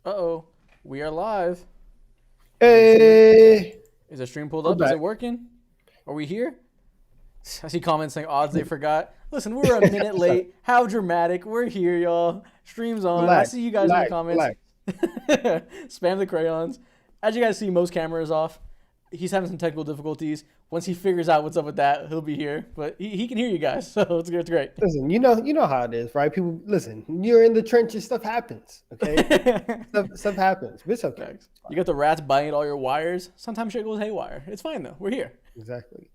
Uh-oh. We are live. Let me see. Hey, Is the stream pulled we're up? Is back. it working? Are we here? I see comments saying odds they forgot. Listen, we're a minute late. How dramatic. We're here, y'all. Stream's on. I Relax, see you guys in the relax, comments. relax. Spam the crayons. As you guys see, most cameras off. He's having some technical difficulties. Once he figures out what's up with that, he'll be here. But he can hear you guys, so it's great. Listen, you know how it is, right? People, listen. You're in the trenches. Stuff happens. Okay, stuff happens. But it's okay. Facts. You got the rats biting at all your wires. Sometimes shit goes haywire. It's fine though. We're here. Exactly,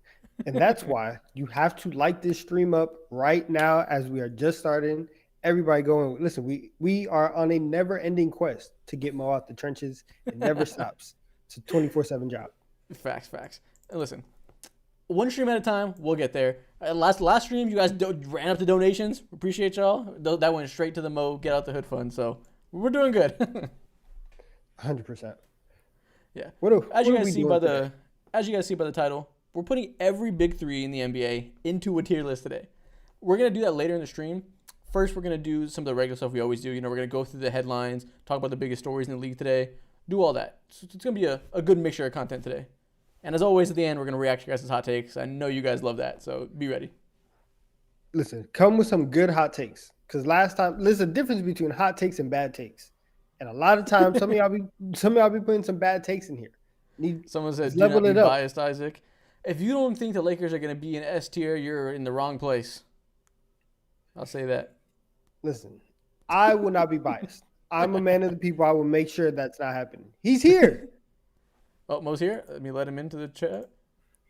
and that's why you have to light this stream up right now as we are just starting. Everybody going. Listen, we are on a never-ending quest to get Mo out the trenches. It never stops. It's a 24/7 job. Facts. And listen, one stream at a time. We'll get there. Last stream, you guys ran up the donations. Appreciate y'all. That went straight to the Mo Get Out the Hood Fund. So we're doing good. 100%. Yeah. What are, As what you are guys we see doing by today? the title, we're putting every big three in the NBA into a tier list today. We're gonna do that later in the stream. First, we're gonna do some of the regular stuff we always do. We're gonna go through the headlines, talk about the biggest stories in the league today, do all that. So it's gonna be a good mixture of content today. And as always, at the end, we're gonna react to your guys' hot takes. I know you guys love that, so be ready. Listen, come with some good hot takes. Because last time, there's a difference between hot takes and bad takes. And a lot of times, some of y'all be putting some bad takes in here. Need Someone said, just "Do not level be it up. biased, Isaac." If you don't think the Lakers are gonna be in S tier, you're in the wrong place. I'll say that. Listen, I will not be biased. I'm a man of the people. I will make sure that's not happening. He's here. Oh, Mo's here. Let me let him into the chat.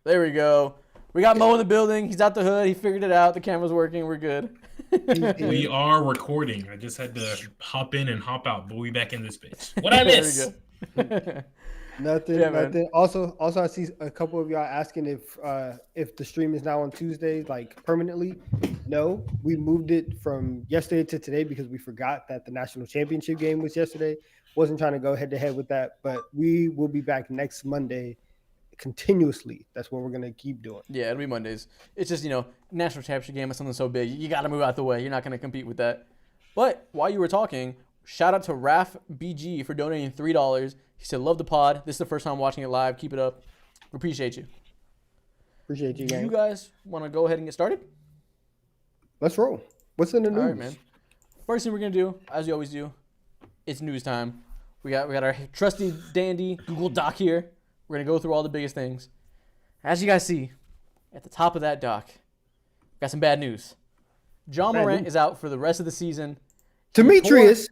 There we go. We got Mo in the building. He's out the hood. He figured it out. The camera's working. We're good. He's We here. are recording. I just had to hop in and hop out, but we back in this bitch. What I There miss? we go. Nothing, Yeah, man. nothing. Also, I see a couple of y'all asking if the stream is now on Tuesdays, like permanently. No, we moved it from yesterday to today because we forgot that the national championship game was yesterday. Wasn't trying to go head to head with that, but we will be back next Monday continuously. That's what we're gonna keep doing. Yeah, it'll be Mondays. It's just, national championship game is something so big. You got to move out the way. You're not going to compete with that. But while you were talking, shout out to Raf BG for donating $3. He said, "Love the pod. This is the first time watching it live. Keep it up. Appreciate you." Appreciate you, Do you gang. guys want to go ahead and get started? Let's roll. What's in the news? All right, man. First thing we're gonna do, as we always do, it's news time. We got our trusty dandy Google Doc here. We're gonna go through all the biggest things. As you guys see, at the top of that doc, we got some bad news. John Bad Morant news. is out for the rest of the season. Demetrius.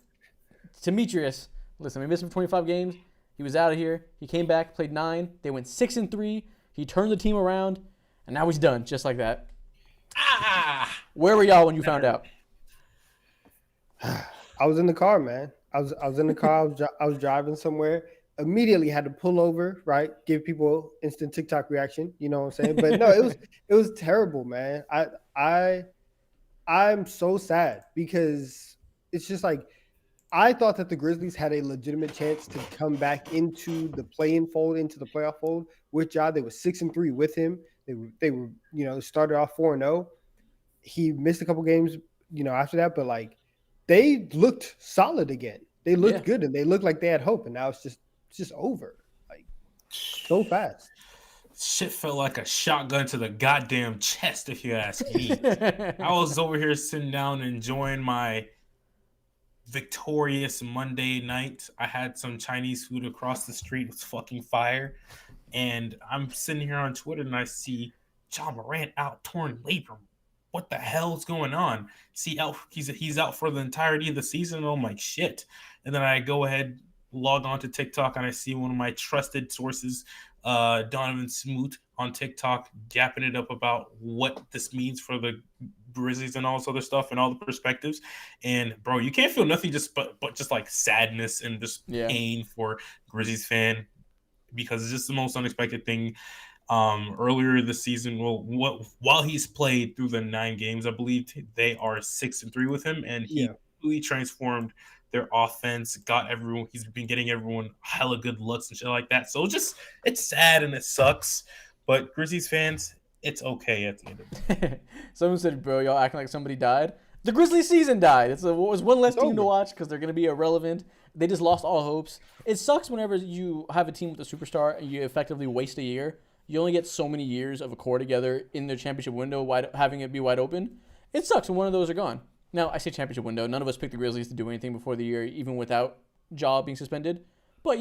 Demetrius, listen, we missed him for 25 games. He was out of here. He came back, played 9. They went 6-3. He turned the team around, and now he's done, just like that. Ah! Where were y'all when you found out? I was in the car, man. I was in the car. I was driving somewhere. Immediately had to pull over, right? Give people instant TikTok reaction. You know what I'm saying? But no, it was terrible, man. I'm so sad because it's just like I thought that the Grizzlies had a legitimate chance to come back into the play-in fold, into the playoff fold with Ja. They were 6-3 with him. They were started off 4-0. He missed a couple games, after that, but like they looked solid again. They looked Yeah. good and they looked like they had hope, and now it's just over, like so fast. Shit felt like a shotgun to the goddamn chest, if you ask me. I was over here sitting down enjoying my victorious Monday night. I had some Chinese food across the street. It was fucking fire. And I'm sitting here on Twitter and I see John Morant out torn labrum. What the hell's going on? See, he's out for the entirety of the season. And I'm like, shit. And then I go ahead, log on to TikTok, and I see one of my trusted sources, Donovan Smoot on TikTok, gapping it up about what this means for the Grizzlies and all this other stuff and all the perspectives. And bro, you can't feel nothing but just like sadness and just Yeah. pain for Grizzlies fan, because it's just the most unexpected thing. Earlier this season, while he's played through the 9 games, I believe they are 6-3 with him, and he Yeah. really transformed their offense. He's been getting everyone hella good looks and shit like that. So it's sad and it sucks, but Grizzlies fans, it's okay at the end of the day. Someone said, "Bro, y'all acting like somebody died." The Grizzlies season died. It was one less It's team to over. watch because they're going to be irrelevant. They just lost all hopes. It sucks whenever you have a team with a superstar and you effectively waste a year. You only get so many years of a core together in their championship window, having it be wide open. It sucks when one of those are gone. Now, I say championship window. None of us picked the Grizzlies to do anything before the year, even without Ja being suspended. But,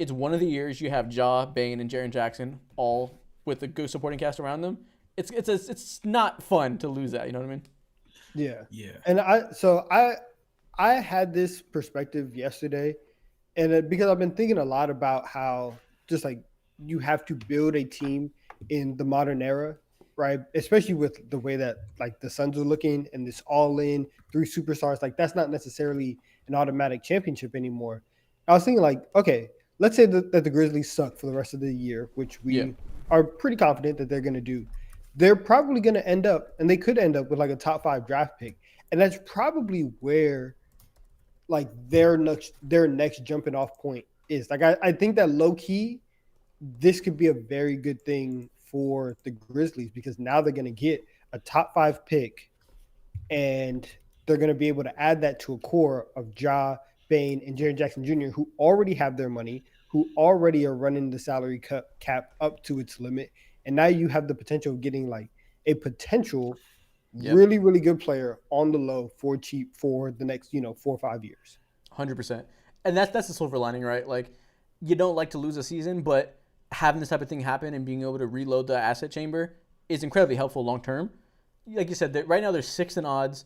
it's one of the years you have Ja, Bane, and Jaren Jackson all with a good supporting cast around them. It's not fun to lose that. You know what I mean? Yeah. Yeah. And I had this perspective yesterday, and because I've been thinking a lot about how just like you have to build a team in the modern era, right? Especially with the way that like the Suns are looking and this all in 3 superstars, like that's not necessarily an automatic championship anymore. I was thinking like, okay, let's say that the Grizzlies suck for the rest of the year, which Yeah. we are pretty confident that they're going to do. They're probably going to end up, and they could end up with like a top 5 draft pick, and that's probably where like their next jumping off point is. Like I think that low key, this could be a very good thing for the Grizzlies because now they're going to get a top 5 pick, and they're going to be able to add that to a core of Ja, Bane, and Jaren Jackson Jr., who already have their money, who already are running the salary cap up to its limit. And now you have the potential of getting like a potential Yep. really, really good player on the low for cheap for the next, 4 or 5 years. 100%. And that's the silver lining, right? Like, you don't like to lose a season, but having this type of thing happen and being able to reload the asset chamber is incredibly helpful long term. Like you said, right now they're 6th in odds,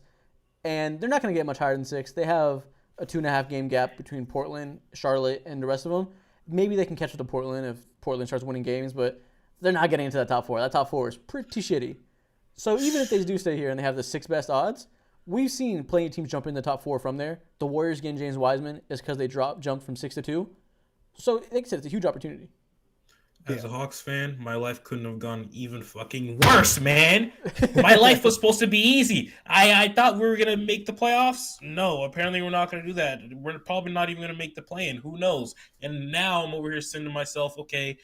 and they're not going to get much higher than 6. They have a 2.5 game gap between Portland, Charlotte, and the rest of them. Maybe they can catch up to Portland if Portland starts winning games, but they're not getting into that top 4. That top 4 is pretty shitty. So even if they do stay here and they have the 6th best odds, we've seen plenty of teams jump in the top 4 from there. The Warriors getting James Wiseman is because they jumped from 6 to 2. So like I said, it's a huge opportunity. As a Hawks fan, my life couldn't have gone even fucking worse, man. My life was supposed to be easy. I thought we were going to make the playoffs. No, apparently we're not going to do that. We're probably not even going to make the play-in. Who knows? And now I'm over here saying to myself, okay,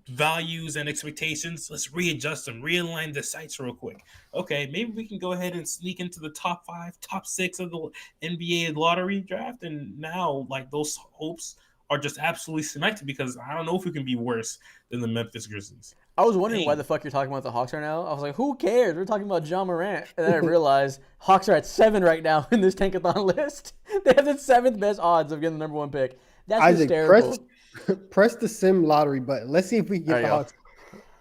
values and expectations, let's readjust them, realign the sights real quick. Okay, maybe we can go ahead and sneak into the top 5, top 6 of the NBA lottery draft. And now, like, those hopes are just absolutely cemented because I don't know if we can be worse than the Memphis Grizzlies. I was wondering why the fuck you're talking about the Hawks right now. I was like, who cares? We're talking about Ja Morant. And then I realized Hawks are at 7 right now in this tankathon list. They have the 7th best odds of getting the number 1 pick. That's Isaac, hysterical. press the sim lottery button. Let's see if we can get the Hawks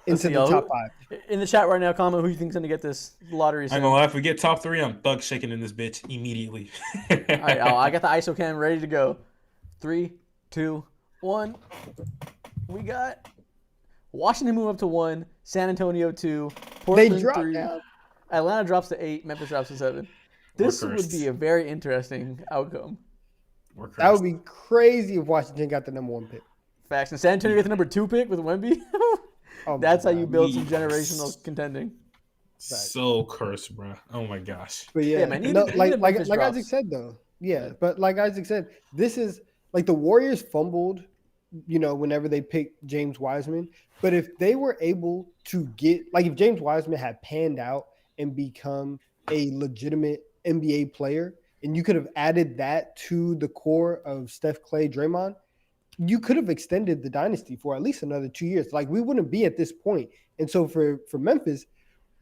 into the top 5. In the chat right now, comment who you think's going to get this lottery sim. I'm gonna lie, if we get top 3, I'm thug shaking in this bitch immediately. All right, I got the ISO cam ready to go. 3, 2, 1. We got Washington move up to 1, San Antonio 2, Portland They drop 3, down. Atlanta drops to 8, Memphis drops to 7. This would be a very interesting outcome. That would be crazy if Washington got the number 1 pick. Facts. And San Antonio get the number 2 pick with Wemby. That's how you build some generational contending. So cursed, bro. Oh my gosh. But yeah, man, like Isaac said though. Yeah, but like Isaac said, this is like the Warriors fumbled, whenever they picked James Wiseman. But if they were able to get, like, if James Wiseman had panned out and become a legitimate NBA player, and you could have added that to the core of Steph, Clay, Draymond, you could have extended the dynasty for at least another 2 years. Like, we wouldn't be at this point. And so for Memphis,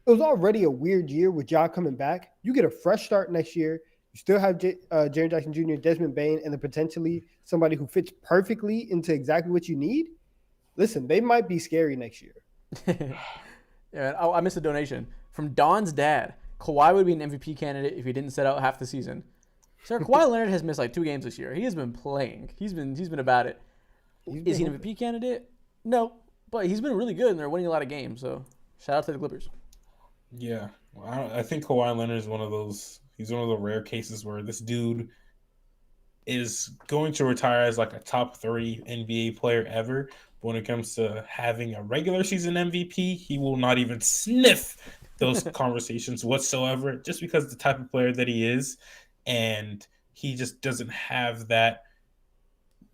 it was already a weird year with Ja coming back. You get a fresh start next year. You still have Jaren Jackson Jr., Desmond Bane, and then potentially somebody who fits perfectly into exactly what you need. Listen, they might be scary next year. Yeah, I missed a donation from Don's dad. Kawhi would be an MVP candidate if he didn't sit out half the season. Sir, Kawhi Leonard has missed like 2 games this year. He has been playing. He's been about it. Is he an MVP candidate? No, but he's been really good and they're winning a lot of games. So shout out to the Clippers. Yeah, well, I think Kawhi Leonard is one of those. He's one of the rare cases where this dude is going to retire as like a top 30 NBA player ever. But when it comes to having a regular season MVP, he will not even sniff those conversations whatsoever, just because of the type of player that he is. And he just doesn't have that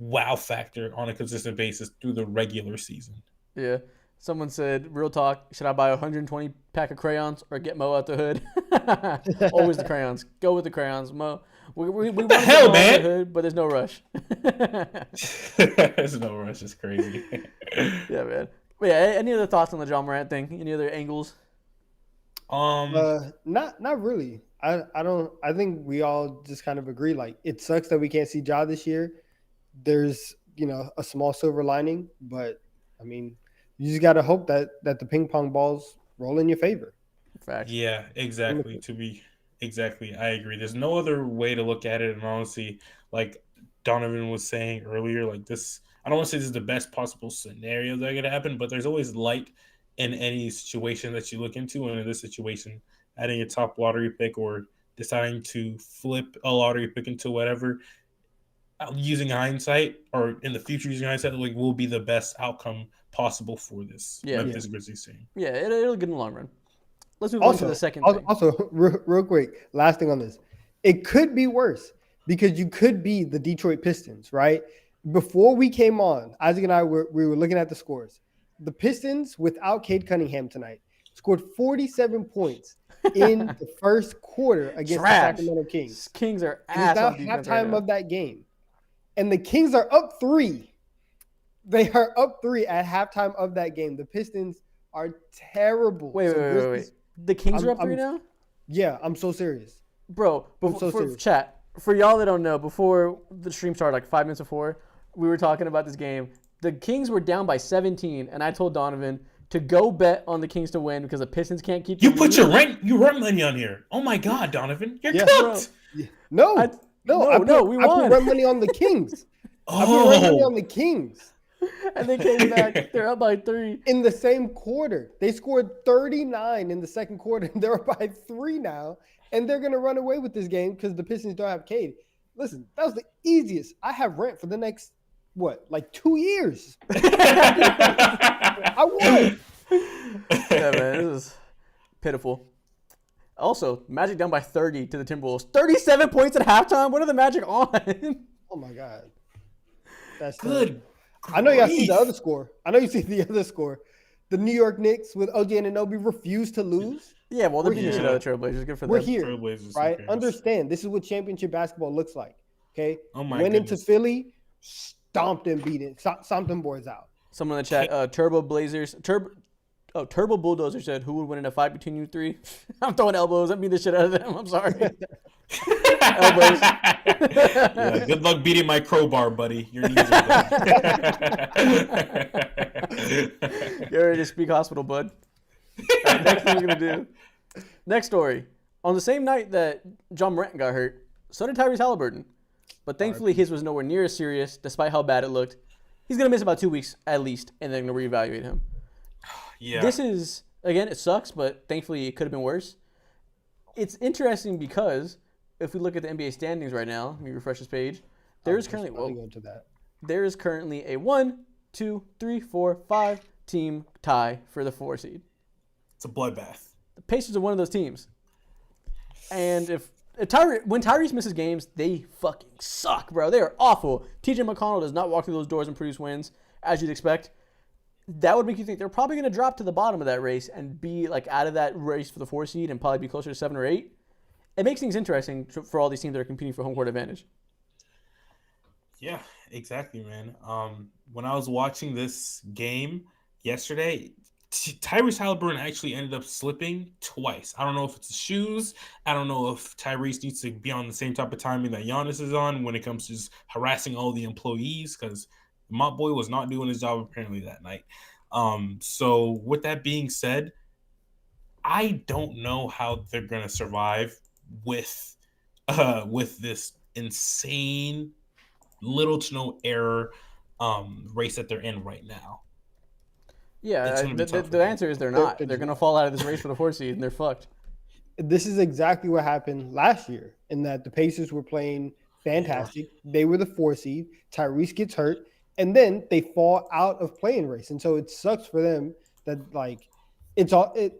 wow factor on a consistent basis through the regular season. Yeah. Someone said, real talk, should I buy a 120 pack of crayons or get Mo out the hood? Always the crayons. Go with the crayons. We want the to hell, get off the man? hood, but there's no rush. There's no rush. It's crazy. Yeah, man. But yeah, any other thoughts on the John Morant thing? Any other angles? Not really. I don't. I think we all just kind of agree. Like, it sucks that we can't see Ja this year. There's a small silver lining, but I mean, you just got to hope that the ping pong balls roll in your favor. Facts. Yeah, exactly. Exactly, I agree. There's no other way to look at it, and honestly, like Donovan was saying earlier, like this. I don't want to say this is the best possible scenario that could happen, but there's always light in any situation that you look into, and in this situation, adding a top lottery pick or deciding to flip a lottery pick into whatever, using hindsight or in the future using hindsight, like will be the best outcome possible for this Memphis Grizzlies team. Yeah, it'll get in the long run. Let's move on to the second thing. Also, real quick, last thing on this. It could be worse because you could be the Detroit Pistons, right? Before we came on, Isaac and I were looking at the scores. The Pistons, without Cade Cunningham tonight, scored 47 points in the first quarter against the Sacramento Kings. Kings are ass on defense halftime of that game. And the Kings are up 3. They are up 3 at halftime of that game. The Pistons are terrible. Wait. The Kings are up 3 now? Yeah, I'm so serious. Bro, chat, for y'all that don't know, before the stream started, like 5 minutes before, we were talking about this game. The Kings were down by 17, and I told Donovan to go bet on the Kings to win because the Pistons can't keep. You put your rent money on here. Oh my God, Donovan, you're cooked. No, we won. I put rent money on the Kings. I put rent money on the Kings. And they came back. They're up by 3 in the same quarter. They scored 39 in the second quarter, and they're up by 3 now. And they're gonna run away with this game because the Pistons don't have Cade. Listen, that was the easiest. I have rent for the next 2 years. I won. Yeah, man, this is pitiful. Also, Magic down by 30 to the Timberwolves. 37 points at halftime. What are the Magic on? Oh my God, that's good. I know you see the other score. The New York Knicks with OG Anunoby refused to lose. Yeah, well, they're beating shit out of the Trailblazers. Good for them. We're here, right? Understand, this is what championship basketball looks like. Okay, went into Philly, stomped and beat it, stomped them boys out. Someone in the chat, Turbo Bulldozer said, "Who would win in a fight between you 3?" I'm throwing elbows. I beat the shit out of them. I'm sorry. Elbows. Yeah, good luck beating my crowbar, buddy. Your knees are done. Get ready to speak hospital, bud. Right, next thing we're gonna do. Next story. On the same night that John Morant got hurt, so did Tyrese Halliburton. But thankfully, his was nowhere near as serious, despite how bad it looked. He's gonna miss about 2 weeks at least, and they're gonna reevaluate him. Yeah. This is, again, it sucks, but thankfully it could have been worse. It's interesting because if we look at the NBA standings right now, let me refresh this page. There is currently a 1, 2, 3, 4, 5 team tie for the 4 seed. It's a bloodbath. The Pacers are one of those teams. And when Tyrese misses games, they fucking suck, bro. They are awful. TJ McConnell does not walk through those doors and produce wins, as you'd expect. That would make you think they're probably going to drop to the bottom of that race and be like out of that race for the 4 seed and probably be closer to 7 or 8. It makes things interesting for all these teams that are competing for home court advantage. Yeah, exactly, man. When I was watching this game yesterday, Tyrese Halliburton actually ended up slipping twice. I don't know if it's the shoes. I don't know if Tyrese needs to be on the same type of timing that Giannis is on when it comes to just harassing all the employees, because my boy was not doing his job apparently that night. So with that being said, I don't know how they're gonna survive with this insane little to no error race that they're in right now. Yeah, the answer is they're not. They're going to fall out of this race for the 4 seed, and they're fucked. This is exactly what happened last year, in that the Pacers were playing fantastic. Yeah. They were the 4 seed. Tyrese gets hurt, and then they fall out of playing race. And so it sucks for them that, like, it's going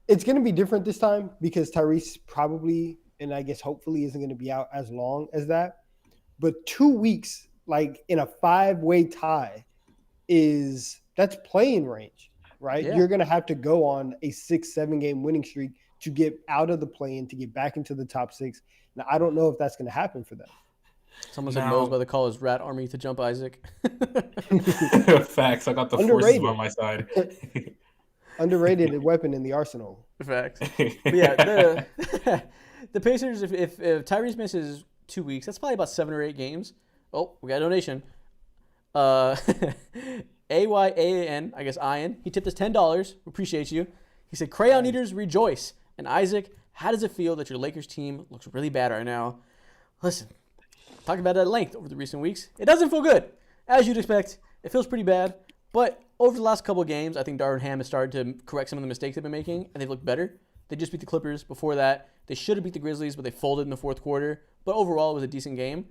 to be different this time because Tyrese probably, and I guess hopefully, isn't going to be out as long as that. But 2 weeks, like, in a 5-way tie that's playing range, right? Yeah. You're going to have to go on a 6-7 game winning streak to get out of the play-in, to get back into the top 6. Now, I don't know if that's going to happen for them. Someone said Mo's about to call his rat army to jump Isaac. Facts. I got the forces Underrated. on my side. Underrated weapon in the arsenal. Facts. But yeah, the Pacers, if Tyrese misses 2 weeks, that's probably about 7 or 8 games. Oh, we got a donation. AYAN, I guess Ian, he tipped us $10. We appreciate you. He said, Crayon Eaters rejoice. And Isaac, how does it feel that your Lakers team looks really bad right now? Listen, talked about it at length over the recent weeks. It doesn't feel good. As you'd expect, it feels pretty bad. But over the last couple of games, I think Darvin Ham has started to correct some of the mistakes they've been making, and they've looked better. They just beat the Clippers. Before that, they should have beat the Grizzlies, but they folded in the fourth quarter. But overall, it was a decent game.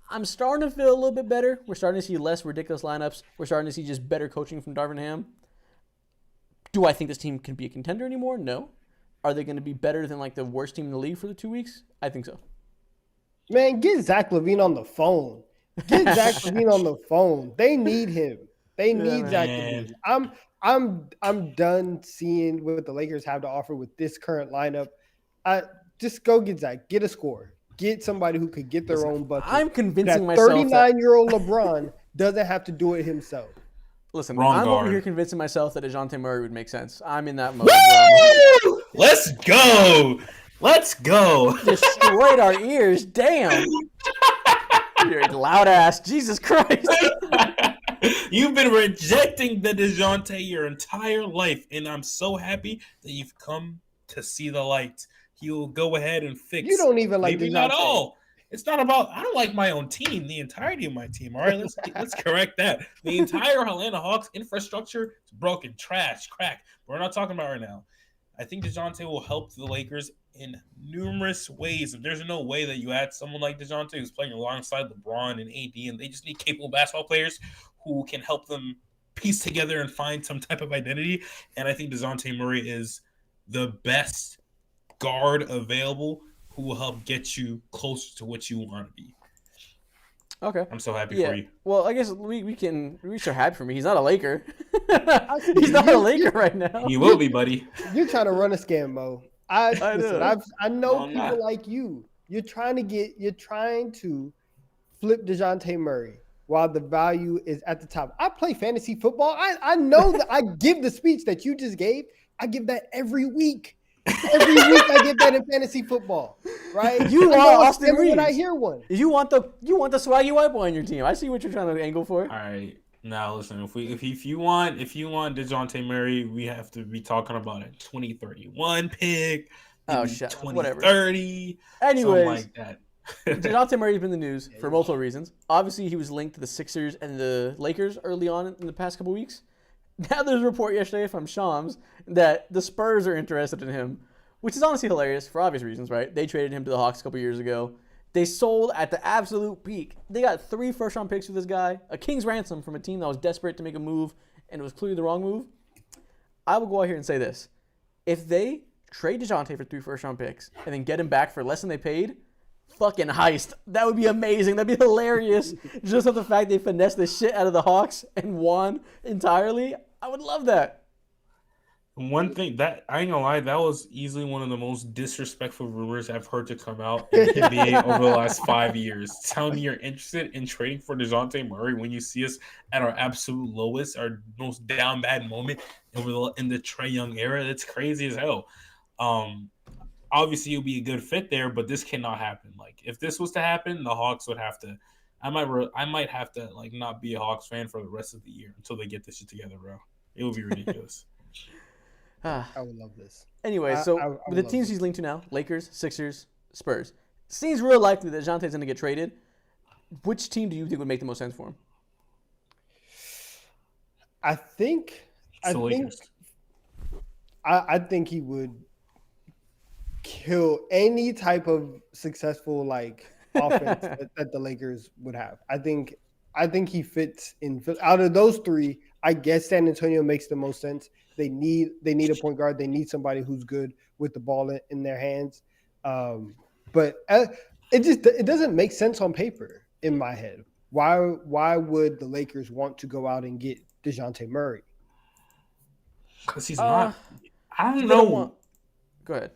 I'm starting to feel a little bit better. We're starting to see less ridiculous lineups. We're starting to see just better coaching from Darvin Ham. Do I think this team can be a contender anymore? No. Are they going to be better than like the worst team in the league for the 2 weeks? I think so. Man, get Zach LaVine on the phone. Get Zach LaVine on the phone. They need him. They need Zach LaVine. I'm done seeing what the Lakers have to offer with this current lineup. Just go get Zach. Get a score. Get somebody who could get their own bucket. I'm convincing myself 39-year-old LeBron doesn't have to do it himself. Listen, I'm over here convincing myself that DeJounte Murray would make sense. I'm in that mode. Let's go. Let's go. Destroyed our ears. Damn. You're loud ass. Jesus Christ. You've been rejecting the DeJounte your entire life, and I'm so happy that you've come to see the light. He'll go ahead and fix. You don't even like maybe DeJounte. Not all. It's not about. I don't like my own team. The entirety of my team. All right, let's correct that. The entire Atlanta Hawks infrastructure is broken, trash, crack. We're not talking about right now. I think DeJounte will help the Lakers in numerous ways. If there's no way that you add someone like DeJounte who's playing alongside LeBron and AD, and they just need capable basketball players who can help them piece together and find some type of identity. And I think DeJounte Murray is the best guard available who will help get you closer to what you want to be. Okay. I'm so happy for you. Well, I guess we are happy for me. He's not a Laker. He's not a Laker right now. He will be, buddy. You're trying to run a scam, Mo. I know No, people like you. You're trying to flip DeJounte Murray while the value is at the top. I play fantasy football. I know that I give the speech that you just gave. I give that every week. Every week I get that in fantasy football, right? You want Austin Reeves when I hear one. You want the swaggy white boy on your team. I see what you're trying to angle for. All right. Now listen, if you want DeJounte Murray, we have to be talking about a 2031 pick. Oh shit. 2030. Anyways, like that. DeJounte Murray's been in the news for multiple reasons. Obviously, he was linked to the Sixers and the Lakers early on in the past couple weeks. Now there's a report yesterday from Shams that the Spurs are interested in him, which is honestly hilarious for obvious reasons, right? They traded him to the Hawks a couple years ago. They sold at the absolute peak. They got 3 first-round picks for this guy, a king's ransom from a team that was desperate to make a move, and it was clearly the wrong move. I will go out here and say this. If they trade DeJounte for 3 first-round picks and then get him back for less than they paid, fucking heist. That would be amazing. That'd be hilarious. Just of the fact they finessed the shit out of the Hawks and won entirely. I would love that. One thing that I ain't gonna lie, that was easily one of the most disrespectful rumors I've heard to come out in the NBA over the last 5 years. Tell me you're interested in trading for DeJounte Murray when you see us at our absolute lowest, our most down bad moment in the Trae Young era. That's crazy as hell. Obviously, you'll be a good fit there, but this cannot happen. Like, if this was to happen, the Hawks would have to. I might have to like not be a Hawks fan for the rest of the year until they get this shit together, bro. It would be ridiculous. I would love this. Anyway, so with the teams he's linked to now, Lakers, Sixers, Spurs, seems real likely that DeJounte's going to get traded. Which team do you think would make the most sense for him? I think he would kill any type of successful like offense that the Lakers would have. I think he fits in. Out of those 3, I guess San Antonio makes the most sense. They need a point guard. They need somebody who's good with the ball in their hands. But it doesn't make sense on paper in my head. Why would the Lakers want to go out and get DeJounte Murray? Because he's not. I don't know. Go ahead.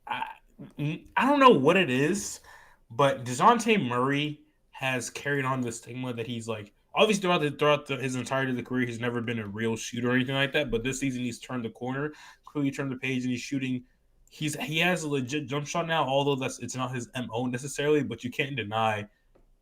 I, I don't know what it is, but DeJounte Murray has carried on the stigma that he's like obviously his entirety of the career he's never been a real shooter or anything like that. But this season he's turned the corner, clearly turned the page, and he's shooting. He has a legit jump shot now, although it's not his MO necessarily. But you can't deny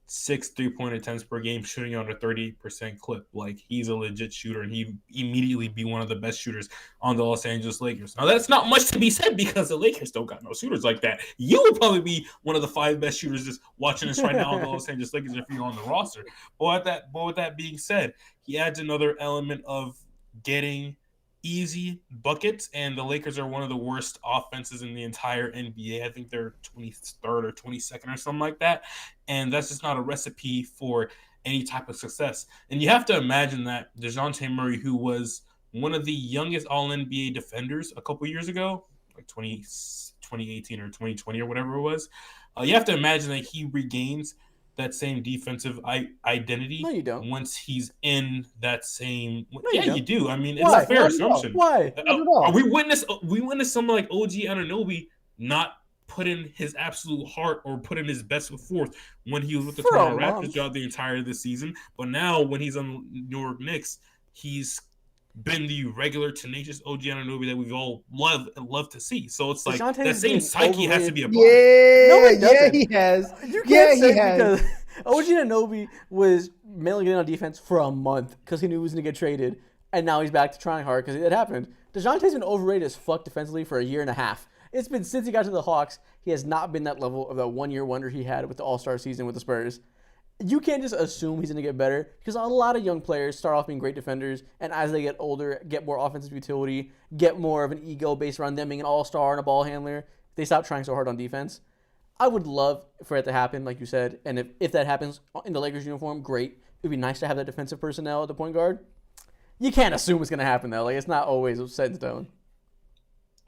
6 3-point attempts per game, shooting on a 30% clip. Like he's a legit shooter, and he immediately be one of the best shooters on the Los Angeles Lakers. Now that's not much to be said because the Lakers don't got no shooters like that. You would probably be one of the 5 best shooters just watching this right now on the Los Angeles Lakers if you're on the roster. But with that being said, he adds another element of getting easy buckets, and the Lakers are one of the worst offenses in the entire NBA. I think they're 23rd or 22nd or something like that, and that's just not a recipe for any type of success. And you have to imagine that DeJounte Murray, who was one of the youngest All-NBA defenders a couple years ago, like 2018 or 2020 or whatever it was, you have to imagine that he regains that same defensive identity No, you don't. once he's in that same. No, yeah, you you do. I mean, it's Why? a fair assumption. Why? We witnessed someone like OG Anunoby not put in his absolute heart or put in his best foot forth when he was with the For a Toronto Raptors month. throughout the entire of the season. But now when he's on New York Knicks, he's been the regular tenacious OG Anunoby that we've all love to see. So it's like DeJounte that has same been psyche has to be a part. Yeah, he doesn't. he has. You can't Yeah, say he has. because OG Anunoby was mainly getting on defense for a month because he knew he was going to get traded, and now he's back to trying hard because it happened. DeJounte's been overrated as fuck defensively for a year and a half. It's been since he got to the Hawks, he has not been that level of that 1 year wonder he had with the All-Star season with the Spurs. You can't just assume he's going to get better because a lot of young players start off being great defenders, and as they get older, get more offensive utility, get more of an ego based around them being an all-star and a ball handler. They stop trying so hard on defense. I would love for it to happen, like you said, and if that happens in the Lakers uniform, great. It would be nice to have that defensive personnel at the point guard. You can't assume it's going to happen, though. Like, it's not always set in stone.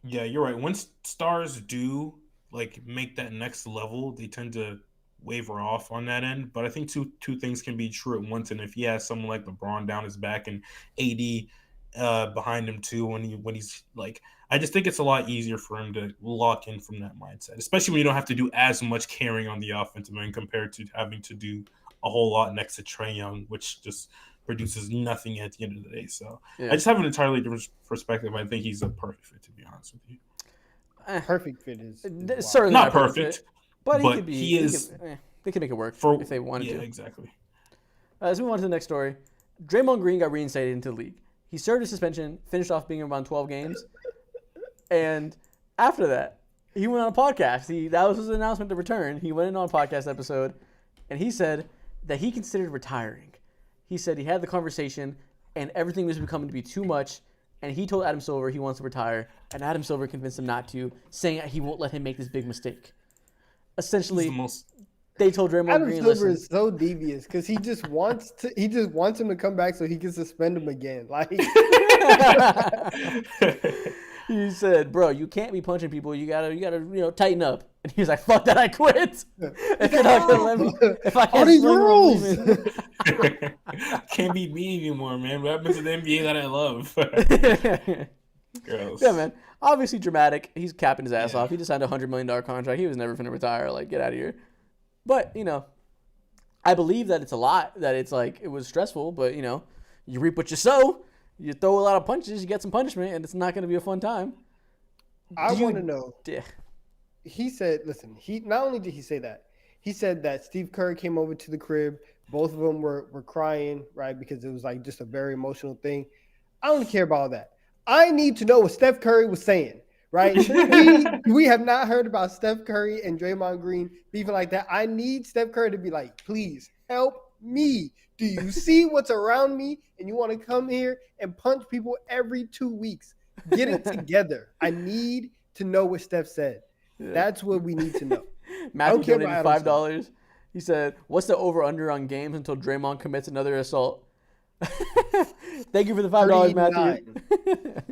Yeah, you're right. Once stars do like make that next level, they tend to waver off on that end. But I think two things can be true at once. And if he has someone like LeBron down his back and AD behind him too, when he's like, I just think it's a lot easier for him to lock in from that mindset, especially when you don't have to do as much carrying on the offensive end compared to having to do a whole lot next to Trae Young, which just produces nothing at the end of the day. So Yeah. I just have an entirely different perspective. I think he's a perfect fit, to be honest with you. Perfect fit is wild. Certainly Not a perfect perfect, fit, but he but could be. he is They could make it work for if they wanted yeah, to. exactly. Let's move on to the next story. Draymond Green got reinstated into the league. He served his suspension, finished off being around 12 games, and after that, he went on a podcast. That was his announcement to return. He went in on a podcast episode, and he said that he considered retiring. He said he had the conversation, and everything was becoming to be too much, and he told Adam Silver he wants to retire, and Adam Silver convinced him not to, saying that he won't let him make this big mistake. Essentially, they told Draymond Adam Green, Silver listen, is so devious because he just wants him to come back so he can suspend him again. Like he said, "Bro, you can't be punching people. You gotta tighten up." And he was like, "Fuck that, I quit. If you're not gonna let me, if I all can't these swing, I'm rules. Can't be me anymore, man. What happens to the NBA that I love? leaving." Gross. Yeah, man. Obviously dramatic. He's capping his ass Yeah. off. He just signed a $100 million contract. He was never finna retire. Like, get out of here. But I believe that it's a lot. That it's like it was stressful. But you reap what you sow. You throw a lot of punches, you get some punishment, and it's not gonna be a fun time. I want to know. Yeah. He said, listen, he not only did he say that, he said that Steve Kerr came over to the crib. Both of them were crying, right? Because it was like just a very emotional thing. I don't care about all that. I need to know what Steph Curry was saying, right? we have not heard about Steph Curry and Draymond Green beefing like that. I need Steph Curry to be like, please help me. Do you see what's around me? And you want to come here and punch people every 2 weeks. Get it together. I need to know what Steph said. That's what we need to know. Matthew care donated about $5. He said, "What's the over/under on games until Draymond commits another assault?" Thank you for the $5, Matthew.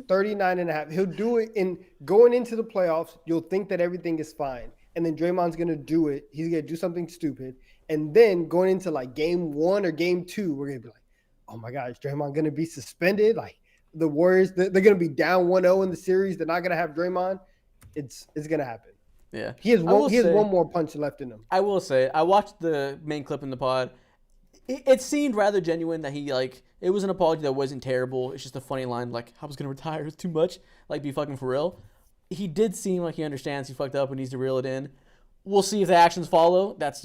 39 and a half. He'll do it in going into the playoffs. You'll think that everything is fine. And then Draymond's going to do it. He's going to do something stupid. And then going into like game 1 or game 2, we're going to be like, oh my gosh, Draymond going to be suspended? Like the Warriors, they're going to be down 1-0 in the series. They're not going to have Draymond. it's gonna happen. Yeah. He has I will say- one more punch left in him. I will say, I watched the main clip in the pod. It seemed rather genuine that he, like, it was an apology that wasn't terrible. It's just a funny line, like, I was going to retire. It's too much. Like, be fucking for real. He did seem like he understands he fucked up and needs to reel it in. We'll see if the actions follow. That's,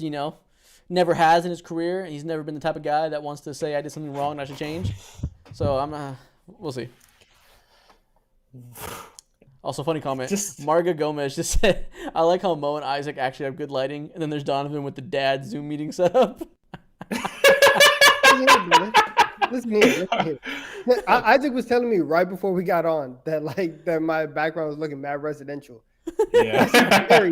never has in his career. He's never been the type of guy that wants to say I did something wrong and I should change. So we'll see. Also, funny comment. Marga Gomez just said, I like how Mo and Isaac actually have good lighting. And then there's Donovan with the dad Zoom meeting setup. Listen here. Isaac was telling me right before we got on that my background was looking mad residential. Yeah. That's very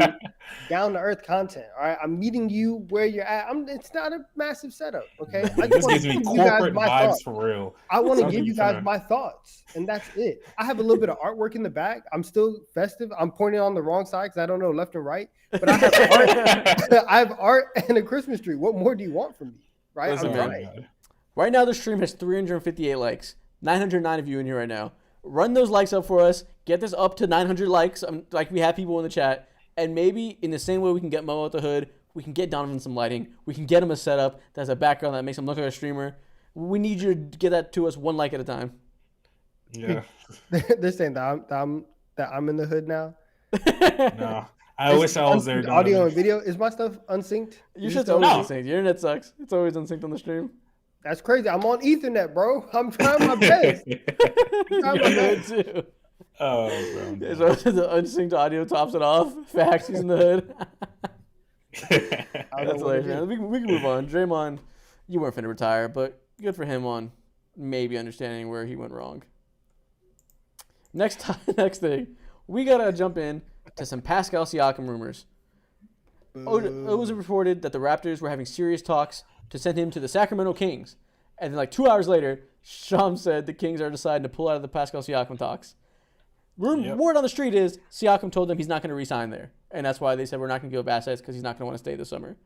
down to earth content. All right, I'm meeting you where you're at. It's not a massive setup. Okay, This gives me corporate vibes for real. I want to give you guys my thoughts, and that's it. I have a little bit of artwork in the back. I'm still festive. I'm pointing on the wrong side because I don't know left and right. But I have art. I have art and a Christmas tree. What more do you want from me? Right? Listen, I'm man. trying. Right now, the stream has 358 likes. 909 of you in here right now. Run those likes up for us. Get this up to 900 likes. Like we have people in the chat. And maybe in the same way we can get Mo out the hood, we can get Donovan some lighting. We can get him a setup that has a background that makes him look like a streamer. We need you to get that to us one like at a time. Yeah. They're saying that I'm in the hood now. No. I wish I was there. Audio and video. Is my stuff unsynced? Your shit's always unsynced. Your internet sucks. It's always unsynced on the stream. That's crazy. I'm on Ethernet, bro. I'm trying my best. Too. Oh, bro. Yeah, so the unsynced audio tops it off. Facts, he's in the hood. That's hilarious, man. We can move on. Draymond, you weren't finna retire, but good for him on maybe understanding where he went wrong. Next thing, we gotta jump in to some Pascal Siakam rumors. It was reported that the Raptors were having serious talks to send him to the Sacramento Kings. And then like 2 hours later, Shams said the Kings are deciding to pull out of the Pascal Siakam talks. Word on the street is Siakam told them he's not going to re-sign there. And that's why they said we're not going to give up assets because he's not going to want to stay this summer.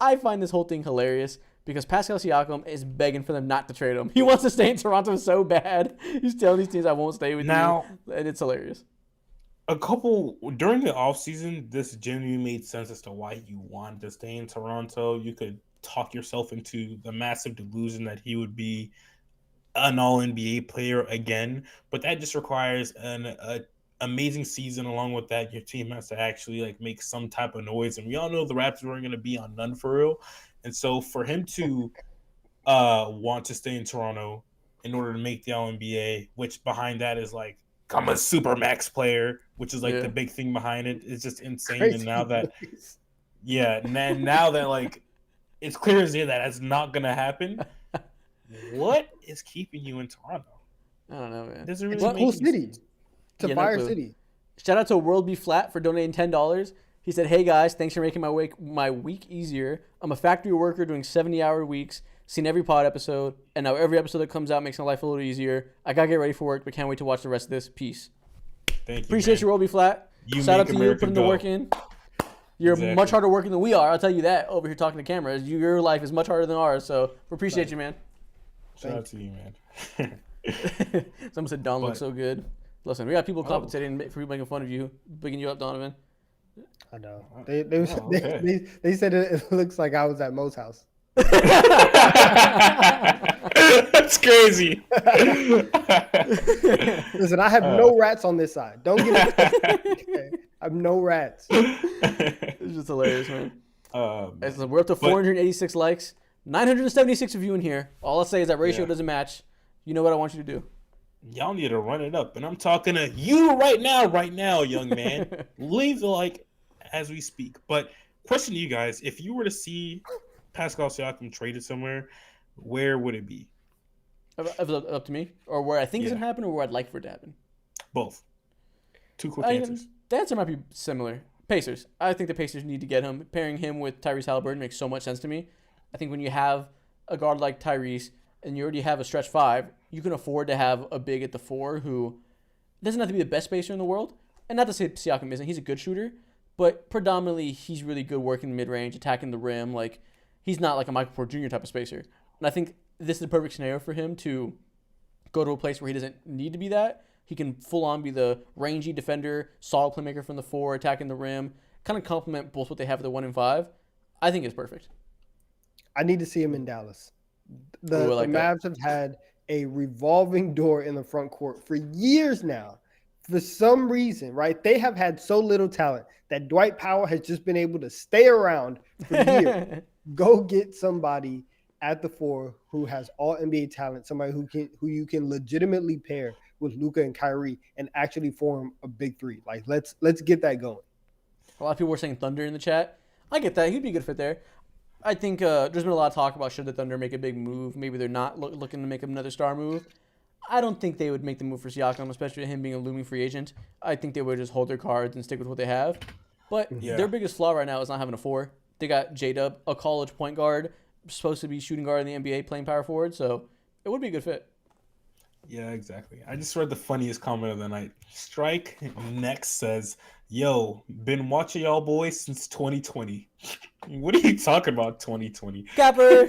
I find this whole thing hilarious because Pascal Siakam is begging for them not to trade him. He wants to stay in Toronto so bad. He's telling these teams I won't stay with you. And it's hilarious. During the offseason, this genuinely made sense as to why you wanted to stay in Toronto. You could talk yourself into the massive delusion that he would be an all-NBA player again, but that just requires an amazing season. Along with that, your team has to actually like make some type of noise, and we all know the Raptors weren't going to be on none for real. And so for him to want to stay in Toronto in order to make the all-NBA, which behind that is like I'm a super max player, which is like the big thing behind it, is just insane. Crazy. And now that now that like it's clear as day that that's not gonna happen. What is keeping you in Toronto? I don't know, man. It's a cool city. It's a fire city. Shout out to World Be Flat for donating $10. He said, "Hey guys, thanks for making my week easier. I'm a factory worker doing 70-hour weeks. Seen every pod episode, and now every episode that comes out makes my life a little easier. I gotta get ready for work, but can't wait to watch the rest of this. Peace." Thank you. Appreciate you, World Be Flat. Shout out to you putting the work in. You're much harder working than we are. I'll tell you that over here talking to cameras. Your life is much harder than ours, so we appreciate you, man. Shout out to you, man. Someone said Don looks so good. Listen, we got people compensating for making fun of you, bigging you up, Donovan. I know. They said it looks like I was at Mo's house. That's crazy. Listen, I have no rats on this side. Don't get it. Okay. I have no rats. It's just hilarious, man. We're up to 486 likes. 976 of you in here. All I'll say is that ratio doesn't match. You know what I want you to do. Y'all need to run it up. And I'm talking to you right now, young man. Leave the like as we speak. But question to you guys, if you were to see Pascal Siakam traded somewhere, where would it be? Up to me? Or where I think it's going to happen or where I'd like for it to happen? Both. Two quick answers. The answer might be similar. Pacers. I think the Pacers need to get him. Pairing him with Tyrese Halliburton makes so much sense to me. I think when you have a guard like Tyrese and you already have a stretch five, you can afford to have a big at the four who doesn't have to be the best spacer in the world. And not to say Siakam isn't. He's a good shooter. But predominantly, he's really good working the mid-range, attacking the rim. Like, he's not like a Michael Porter Jr. type of spacer. And I think this is the perfect scenario for him to go to a place where he doesn't need to be that. He can full on be the rangy defender, solid playmaker from the 4, attacking the rim, kind of complement both what they have at the 1 and 5. I think it's perfect. I need to see him in Dallas. Ooh, I The like that. Mavs have had a revolving door in the front court for years now. For some reason, right? They have had so little talent that Dwight Powell has just been able to stay around for years. Go get somebody at the 4 who has all NBA talent, somebody who you can legitimately pair with Luka and Kyrie and actually form a big 3. Like let's get that going. A lot of people were saying Thunder in the chat. I get that. He'd be a good fit there. I think there's been a lot of talk about should the Thunder make a big move. Maybe they're not looking to make another star move. I don't think they would make the move for Siakam, especially him being a looming free agent. I think they would just hold their cards and stick with what they have. But their biggest flaw right now is not having a 4. They got J-Dub, a college point guard, supposed to be shooting guard in the NBA, playing power forward. So it would be a good fit. Yeah, exactly. I just read the funniest comment of the night. Strike Next says, "Yo, been watching y'all boys since 2020." What are you talking about, 2020? Capper!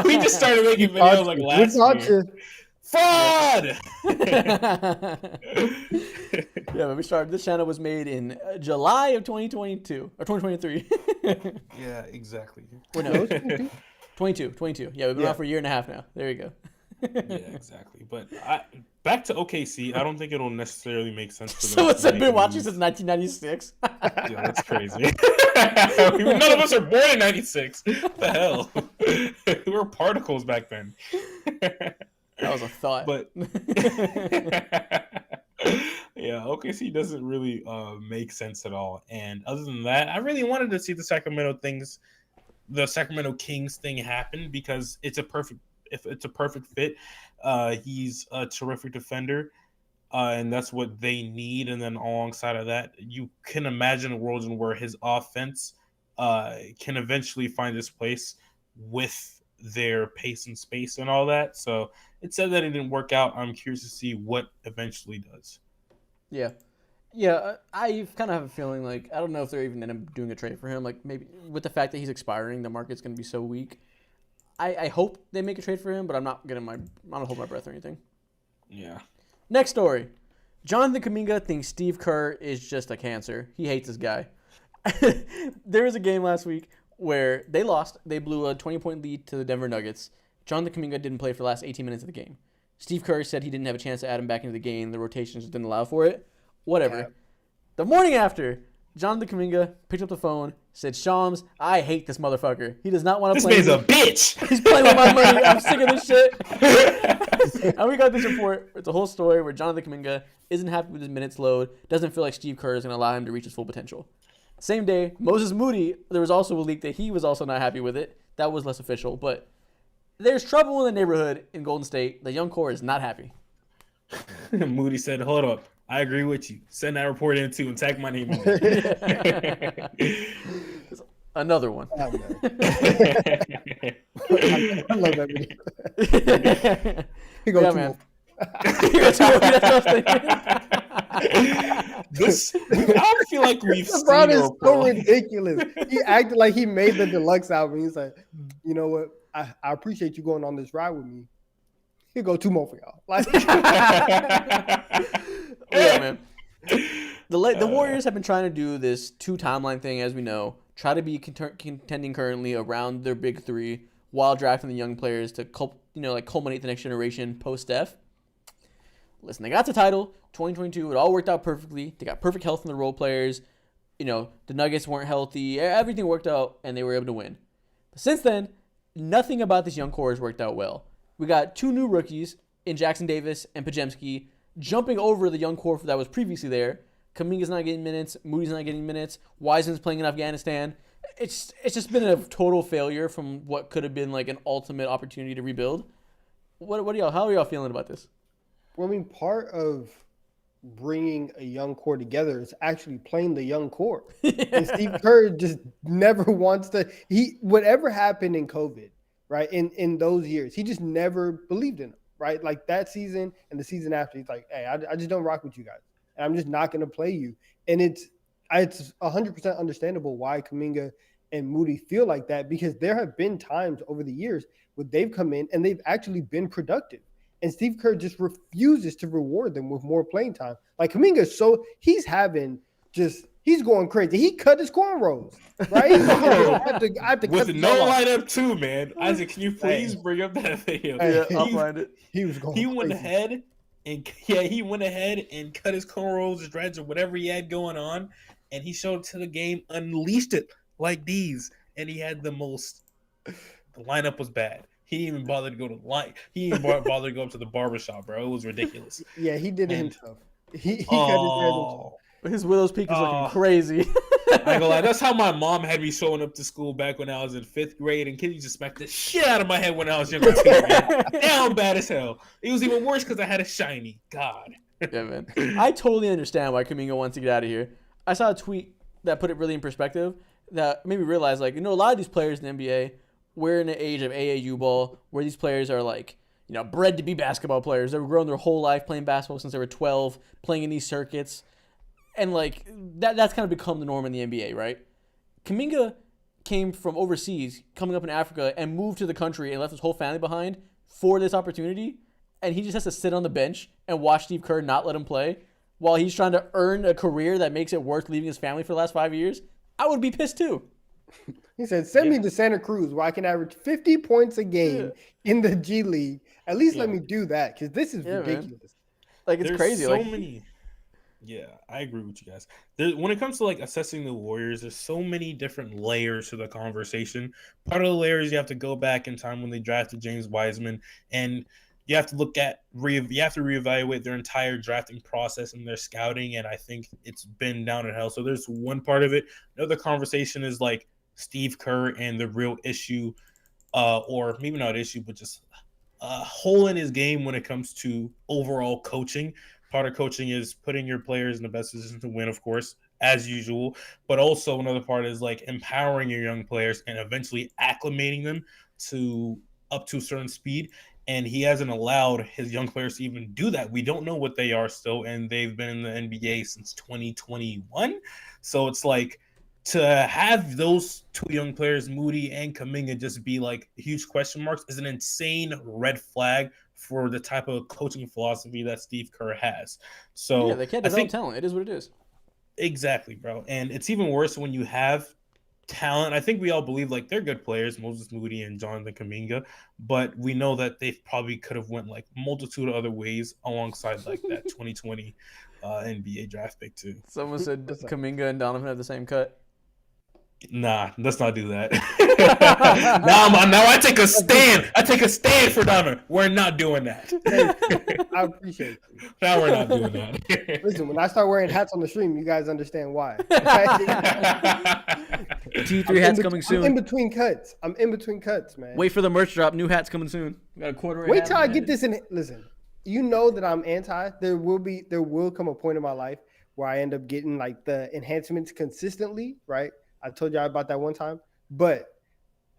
We just started making videos like last year. Fraud! Yeah, but we started. This channel was made in July of 2022 or 2023. Yeah, exactly. Or no, 22. Yeah, we've been out for a year and a half now. There you go. Yeah, exactly. But back to OKC, I don't think it'll necessarily make sense for them. So it's been watching since 1996. Yeah, that's crazy. None of us are born in 96. What the hell? We were particles back then. That was a thought. But yeah, OKC doesn't really make sense at all. And other than that, I really wanted to see the Sacramento Kings thing happen because it's a perfect fit. He's a terrific defender, and that's what they need. And then alongside of that, you can imagine a world in where his offense can eventually find its place with their pace and space and all that. So it said that it didn't work out. I'm curious to see what eventually does. Yeah, I kind of have a feeling like I don't know if they're even end up doing a trade for him. Like maybe with the fact that he's expiring, the market's going to be so weak. I hope they make a trade for him, but I'm not gonna hold my breath or anything. Yeah. Next story. Jonathan Kuminga thinks Steve Kerr is just a cancer. He hates this guy. There was a game last week where they lost. They blew a 20-point lead to the Denver Nuggets. Jonathan Kuminga didn't play for the last 18 minutes of the game. Steve Kerr said he didn't have a chance to add him back into the game. The rotations didn't allow for it. Whatever. Yeah. The morning after, Jonathan Kuminga picked up the phone, said, "Shams, I hate this motherfucker. He does not want to play." This man's a bitch. He's playing with my money. I'm sick of this shit. And we got this report. It's a whole story where Jonathan Kuminga isn't happy with his minutes load, doesn't feel like Steve Kerr is going to allow him to reach his full potential. Same day, Moses Moody, there was also a leak that he was also not happy with it. That was less official, but there's trouble in the neighborhood in Golden State. The young core is not happy. Moody said, "Hold up. I agree with you. Send that report in too and tag my name in it." Another one. I love that video. He goes, Yeah, man. That's what I was thinking. This, I feel like we've seen LeBron is a so report. ridiculous. He acted like he made the deluxe album. He's like, you know what? I appreciate you going on this ride with me. He'll go 2 more for y'all. Like, Yeah, man. The Warriors have been trying to do this 2 timeline thing, as we know. Try to be contending currently around their big 3 while drafting the young players to culminate the next generation post Steph. Listen, they got the title 2022. It all worked out perfectly. They got perfect health in the role players. The Nuggets weren't healthy. Everything worked out, and they were able to win. But since then, nothing about this young core has worked out well. We got 2 new rookies in Jackson Davis and Pajemski jumping over the young core that was previously there. Kuminga's not getting minutes. Moody's not getting minutes. Wiseman's playing in Afghanistan. It's just been a total failure from what could have been like an ultimate opportunity to rebuild. How are y'all feeling about this? well, I mean, part of bringing a young core together is actually playing the young core. And Steve Kerr just never wants to. Whatever happened in COVID, right? In those years, he just never believed in them, right? Like that season and the season after, he's like, "Hey, I just don't rock with you guys, and I'm just not going to play you." And it's 100% understandable why Kuminga and Moody feel like that, because there have been times over the years where they've come in and they've actually been productive. and Steve Kerr just refuses to reward them with more playing time. Like Kuminga, he's going crazy. He cut his cornrows, right? I have to cut With the no ball off. lineup too, man. Isaac, can you please bring up that video? Hey, Yeah, I'll find it. He was going. He went crazy. ahead and cut his cornrows, his dreads, or whatever he had going on, and he showed up to the game, unleashed it like these, and he had the most. The lineup was bad. He didn't even bother to go to the line. He didn't even bother to go up to the barbershop, bro. It was ridiculous. Yeah, he did it And- himself. He cut his hair himself. His widow's peak is looking Oh. crazy. I ain't gonna lie, that's how my mom had me showing up to school back when I was in 5th grade, and kids just smacked the shit out of my head when I was younger too, man. Down bad as hell. It was even worse because I had a shiny. God. Yeah, man. I totally understand why Kuminga wants to get out of here. I saw a tweet that put it really in perspective that made me realize, like, a lot of these players in the NBA, we're in an age of AAU ball where these players are, like, bred to be basketball players. They've grown their whole life playing basketball since they were 12, playing in these circuits. And, like, that's kind of become the norm in the NBA, right? Kuminga came from overseas, coming up in Africa, and moved to the country and left his whole family behind for this opportunity. And he just has to sit on the bench and watch Steve Kerr not let him play while he's trying to earn a career that makes it worth leaving his family for the last 5 years. I would be pissed too. He said, "Send me to Santa Cruz where I can average 50 points a game in the G League. At least let me do that because this is ridiculous." Like, it's There's crazy. So Like, many. Yeah, I agree with you guys. When it comes to like assessing the Warriors, there's so many different layers to the conversation. Part of the layers you have to go back in time when they drafted James Wiseman, and you have to look at you have to reevaluate their entire drafting process and their scouting. And I think it's been down in hell. So there's one part of it. Another conversation is like Steve Kerr and the real issue, or maybe not issue, but just a hole in his game when it comes to overall coaching. Part of coaching is putting your players in the best position to win, of course, as usual. But also another part is like empowering your young players and eventually acclimating them to up to a certain speed. And he hasn't allowed his young players to even do that. We don't know what they are still, and they've been in the NBA since 2021. So it's like to have those two young players, Moody and Kuminga, just be like huge question marks is an insane red flag for the type of coaching philosophy that Steve Kerr has. So yeah, they can't develop talent. It is what it is. Exactly, bro. And it's even worse when you have talent. I think we all believe like they're good players, Moses Moody and Jonathan Kuminga, but we know that they probably could have went like multitude of other ways alongside like that 2020 NBA draft pick too. Someone said Kuminga and Donovan have the same cut. Nah, let's not do that. now I take a stand. I take a stand for Donovan. We're not doing that. I appreciate you. Now we're not doing that. Listen, when I start wearing hats on the stream, you guys understand why. T3 hats coming soon. I'm in between cuts, man. Wait for the merch drop. New hats coming soon. We got a corduroy. Wait till I get this in. Listen, you know that I'm anti. There will come a point in my life where I end up getting like the enhancements consistently, right? I told y'all about that one time. But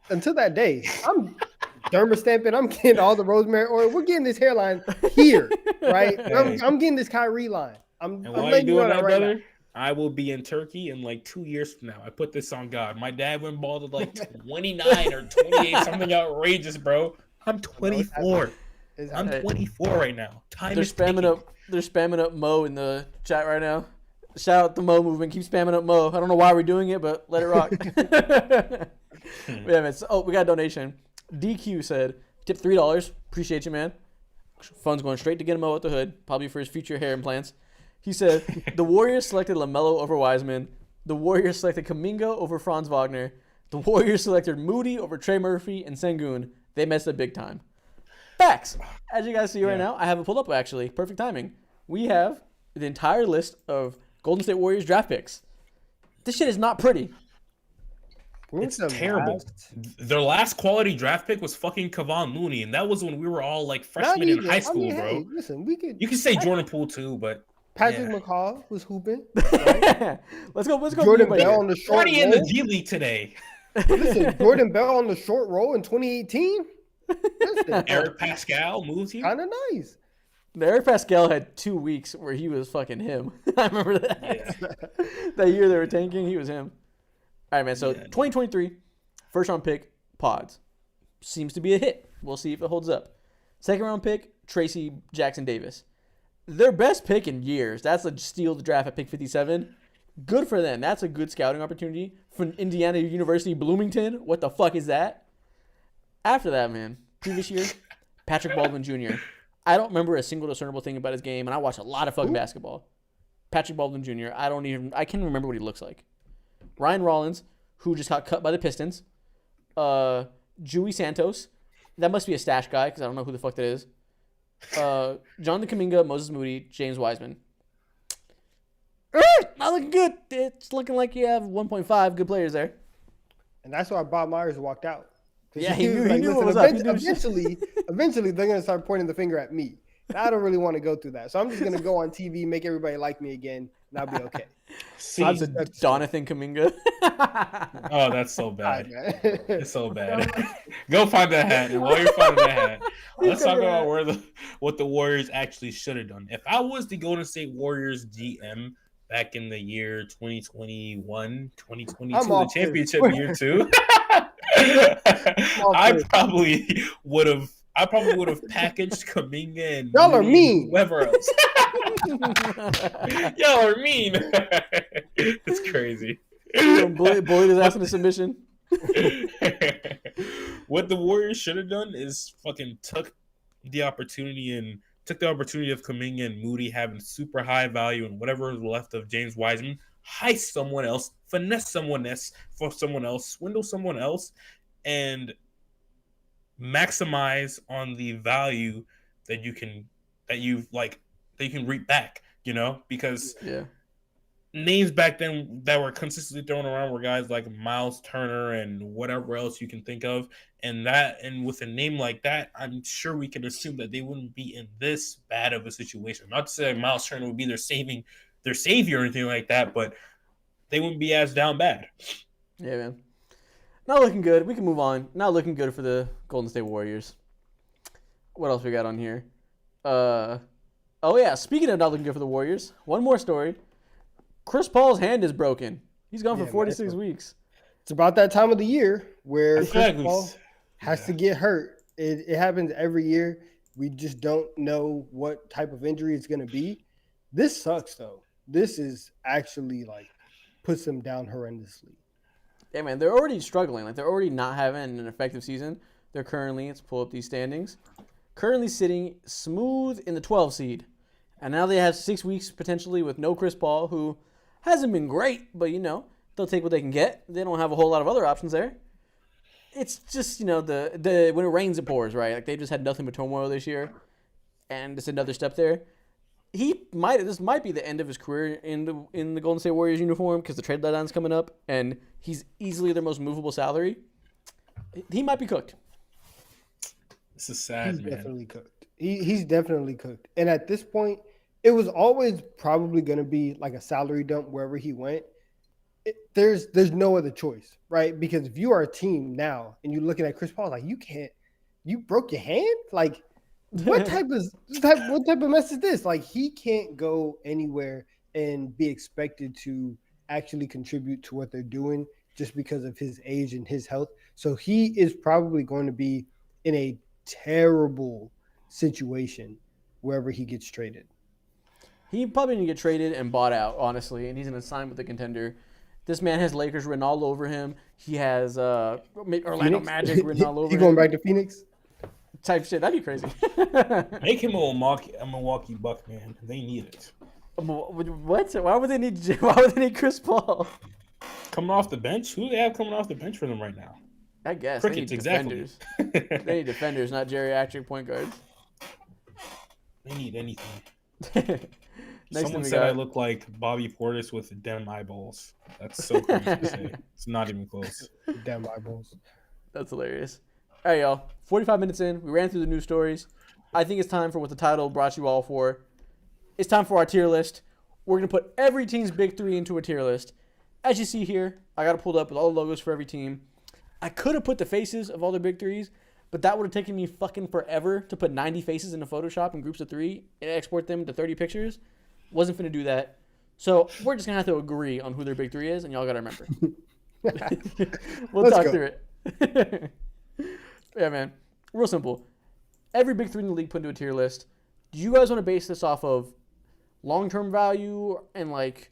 until that day, I'm derma stamping. I'm getting all the rosemary oil. We're getting this hairline here, right? Hey. I'm getting this Kyrie line. I'm And while letting you're doing know that, right brother, now. I will be in Turkey in like 2 years from now. I put this on God. My dad went bald at like 29 or 28, something outrageous, bro. I'm 24. I'm 24 right now. Time They're is spamming ticking. up. They're spamming up Mo in the chat right now. Shout out the Mo movement. Keep spamming up Mo. I don't know why we're doing it, but let it rock. Yeah, man. So, we got a donation. DQ said, tip $3. Appreciate you, man. Funds going straight to get Mo out the hood, probably for his future hair implants. He said, the Warriors selected LaMelo over Wiseman. The Warriors selected Kuminga over Franz Wagner. The Warriors selected Moody over Trey Murphy and Sengun. They messed up big time. Facts. As you guys see right now, I have it pulled up, actually. Perfect timing. We have the entire list of Golden State Warriors draft picks. This shit is not pretty. It's terrible. Their last quality draft pick was fucking Kevon Looney, and that was when we were all like freshmen in high school, bro. Hey, listen, You can say Jordan Poole too, but Patrick McCaw was hooping. Right? Let's go. Jordan Bell on the short already in the G League today. Listen, Jordan Bell on the short roll in 2018. Listen, Eric Pascal moved here. kind of nice. Eric Pascal had 2 weeks where he was fucking him. I remember that. Yeah. That year they were tanking, he was him. All right, man. So 2023, first round pick, Pods. Seems to be a hit. We'll see if it holds up. Second round pick, Tracy Jackson Davis. Their best pick in years. That's a steal the draft at pick 57. Good for them. That's a good scouting opportunity. From Indiana University Bloomington. What the fuck is that? After that, man, previous year, Patrick Baldwin Jr. I don't remember a single discernible thing about his game, and I watch a lot of fucking basketball. Patrick Baldwin Jr. I can't remember what he looks like. Ryan Rollins, who just got cut by the Pistons. Jui Santos. That must be a stash guy because I don't know who the fuck that is. Jonathan Kuminga, Moses Moody, James Wiseman. Not looking good. It's looking like you have 1.5 good players there. And that's why Bob Myers walked out. Yeah, he knew like, what was up. Eventually, they're going to start pointing the finger at me. And I don't really want to go through that. So I'm just going to go on TV, make everybody like me again, and I'll be okay. See, I'm Jonathan Kuminga. Oh, that's so bad. It's so bad. Go find that hat. And while you're finding that hat, let's talk about what the Warriors actually should have done. If I was the Golden State Warriors GM back in the year 2021, 2022, the championship year too, I probably would have packaged Kuminga and y'all are mean. Whoever else. Y'all are mean. It's crazy. Bullied his ass into submission. What the Warriors should have done is fucking took the opportunity of Kuminga and Moody having super high value and whatever is left of James Wiseman, heist someone else, finesse someone else for someone else, swindle someone else, and maximize on the value that you can reap back, because names back then that were consistently thrown around were guys like Miles Turner and whatever else you can think of. And with a name like that, I'm sure we can assume that they wouldn't be in this bad of a situation. Not to say Miles Turner would be their savior or anything like that, but they wouldn't be as down bad. Yeah, man. Not looking good. We can move on. Not looking good for the Golden State Warriors. What else we got on here? Speaking of not looking good for the Warriors, one more story. Chris Paul's hand is broken. He's gone for 46 weeks. It's about that time of the year where Chris Paul has to get hurt. It happens every year. We just don't know what type of injury it's going to be. This sucks, though. This is actually, puts them down horrendously. Yeah, man, they're already struggling. They're already not having an effective season. They're currently, let's pull up these standings, currently sitting smooth in the 12 seed. And now they have 6 weeks potentially with no Chris Paul, who hasn't been great, but, they'll take what they can get. They don't have a whole lot of other options there. It's just, when it rains, it pours, right? They just had nothing but turmoil this year. And it's another step there. This might be the end of his career in the Golden State Warriors uniform because the trade deadline's coming up, and he's easily their most movable salary. He might be cooked. This is sad, he's man. Definitely cooked. He's definitely cooked. And at this point, it was always probably going to be like a salary dump wherever he went. There's no other choice, right? Because if you are a team now and you're looking at Chris Paul, you broke your hand? What type of mess is this? He can't go anywhere and be expected to actually contribute to what they're doing just because of his age and his health. So he is probably going to be in a terrible situation wherever he gets traded. He probably going to get traded and bought out, honestly, and he's going to sign with the contender. This man has Lakers written all over him. He has Orlando Magic written all over him. He going back to Phoenix? Type shit. That'd be crazy. Make him a Milwaukee Buck, man. They need it. What? Why would they need Chris Paul? Coming off the bench? Who do they have coming off the bench for them right now? I guess. Crickets, defenders. They need defenders, not geriatric point guards. They need anything. Someone said I look like Bobby Portis with dem eyeballs. That's so crazy to say. It's not even close. Dem eyeballs. That's hilarious. All right, y'all. 45 minutes in. We ran through the news stories. I think it's time for what the title brought you all for. It's time for our tier list. We're going to put every team's big three into a tier list. As you see here, I got it pulled up with all the logos for every team. I could have put the faces of all their big threes, but that would have taken me fucking forever to put 90 faces into Photoshop in groups of 3 and export them to 30 pictures. Wasn't finna do that. So we're just going to have to agree on who their big three is, and y'all got to remember. We'll talk through it. Yeah, man. Real simple. every big three in the league put into a tier list. Do you guys want to base this off of long-term value and like?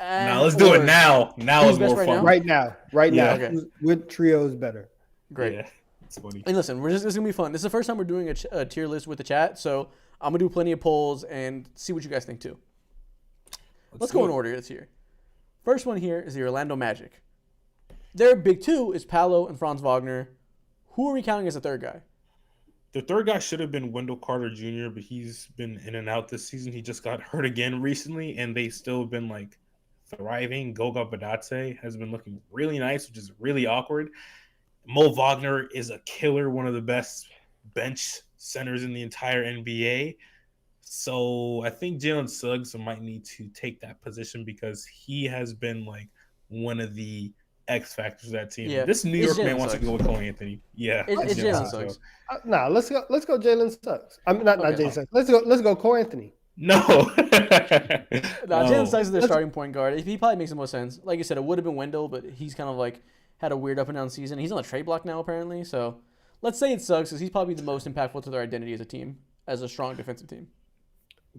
Now let's do it now. Now who's is best more right fun. now? Right Yeah. now. Okay. With trios better. Great. Yeah, it's funny. And listen, this is gonna be fun. This is the first time we're doing a tier list with the chat, so I'm gonna do plenty of polls and see what you guys think too. Let's go in order this here. First one here is the Orlando Magic. Their big two is Paolo and Franz Wagner. Who are we counting as the third guy? The third guy should have been Wendell Carter Jr., but he's been in and out this season. He just got hurt again recently, and they still been like thriving. Goga Badatse has been looking really nice, which is really awkward. Mo Wagner is a killer, one of the best bench centers in the entire NBA. So I think Jalen Suggs might need to take that position because he has been like one of the X factors of that team. Yeah, This New it's York man Jalen wants to Suggs. go with Cole Anthony. Yeah, It's Jalen Suggs. So. Nah, let's go Jalen Suggs. I'm not Okay. Jalen Suggs. Let's go Cole Anthony. No. Jalen Suggs is their Let's- starting point guard. He probably makes the most sense. Like you said, it would have been Wendell, but he's kind of like had a weird up and down season. He's on the trade block now apparently. So let's say it Suggs because he's probably the most impactful to their identity as a team, as a strong defensive team.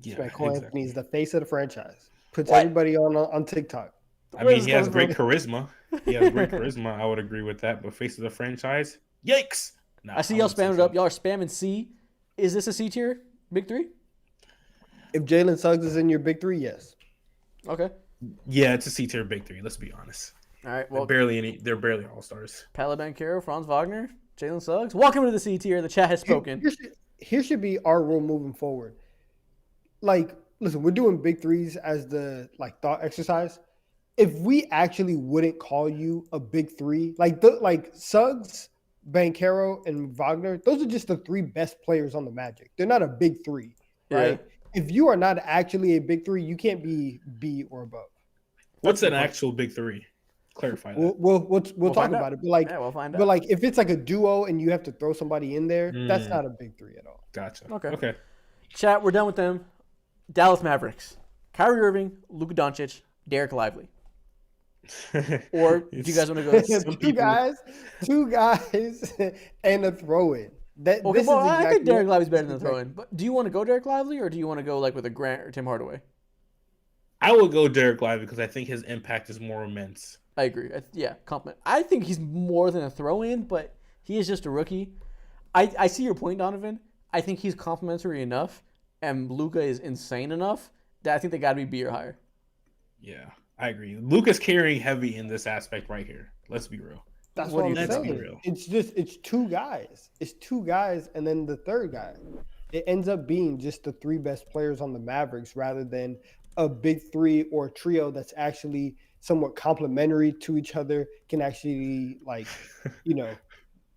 Yeah, Cole exactly. Anthony is the face of the franchise. Puts What? everybody on TikTok. I Where mean, is he this has coming great from? charisma. He has great charisma. I would agree with that. But face of the franchise, yikes! Nah, I see y'all wouldn't say spamming it so. up. Y'all are spamming C. Is this a C tier? Big three? If Jalen Suggs is in your big three, yes. Okay. Yeah, it's a C tier big three. Let's be honest. All right. Well, Well, they're barely all stars. Paolo Banchero, Franz Wagner, Jalen Suggs. Welcome to the C tier. The chat has spoken. Here should be our rule moving forward. Like, listen, we're doing big threes as the like thought exercise. If we actually wouldn't call you a big three, like Suggs, Banchero, and Wagner, those are just the three best players on the Magic. They're not a big three, right? If you are not actually a big three, you can't be B or above. What's That's an a good point. actual big three? Clarify that. We'll talk find about out. it. But like, Yeah, we'll find out. but like, if it's like a duo and you have to throw somebody in there, that's Mm. not a big three at all. Gotcha. Okay. Okay. Chat, we're done with them. Dallas Mavericks. Kyrie Irving, Luka Doncic, Derek Lively. Or do you guys want to go? Some two guys, and a throw in. Okay, This well, is I think exactly Derek what- Lively's better than this the is throw in. But do you want to go Derek Lively or do you want to go like with a Grant or Tim Hardaway? I would go Derek Lively because I think his impact is more immense. I agree. Yeah, compliment. I think he's more than a throw in, but he is just a rookie. I see your point, Donovan. I think he's complimentary enough, and Luka is insane enough that I think they got to be B or higher. Yeah, I agree. Luka's carrying heavy in this aspect right here. Let's be real. That's What what, do I'm you think? saying. Let's be real. It's two guys. It's two guys, and then the third guy. It ends up being just the three best players on the Mavericks rather than a big three or a trio that's actually somewhat complementary to each other, can actually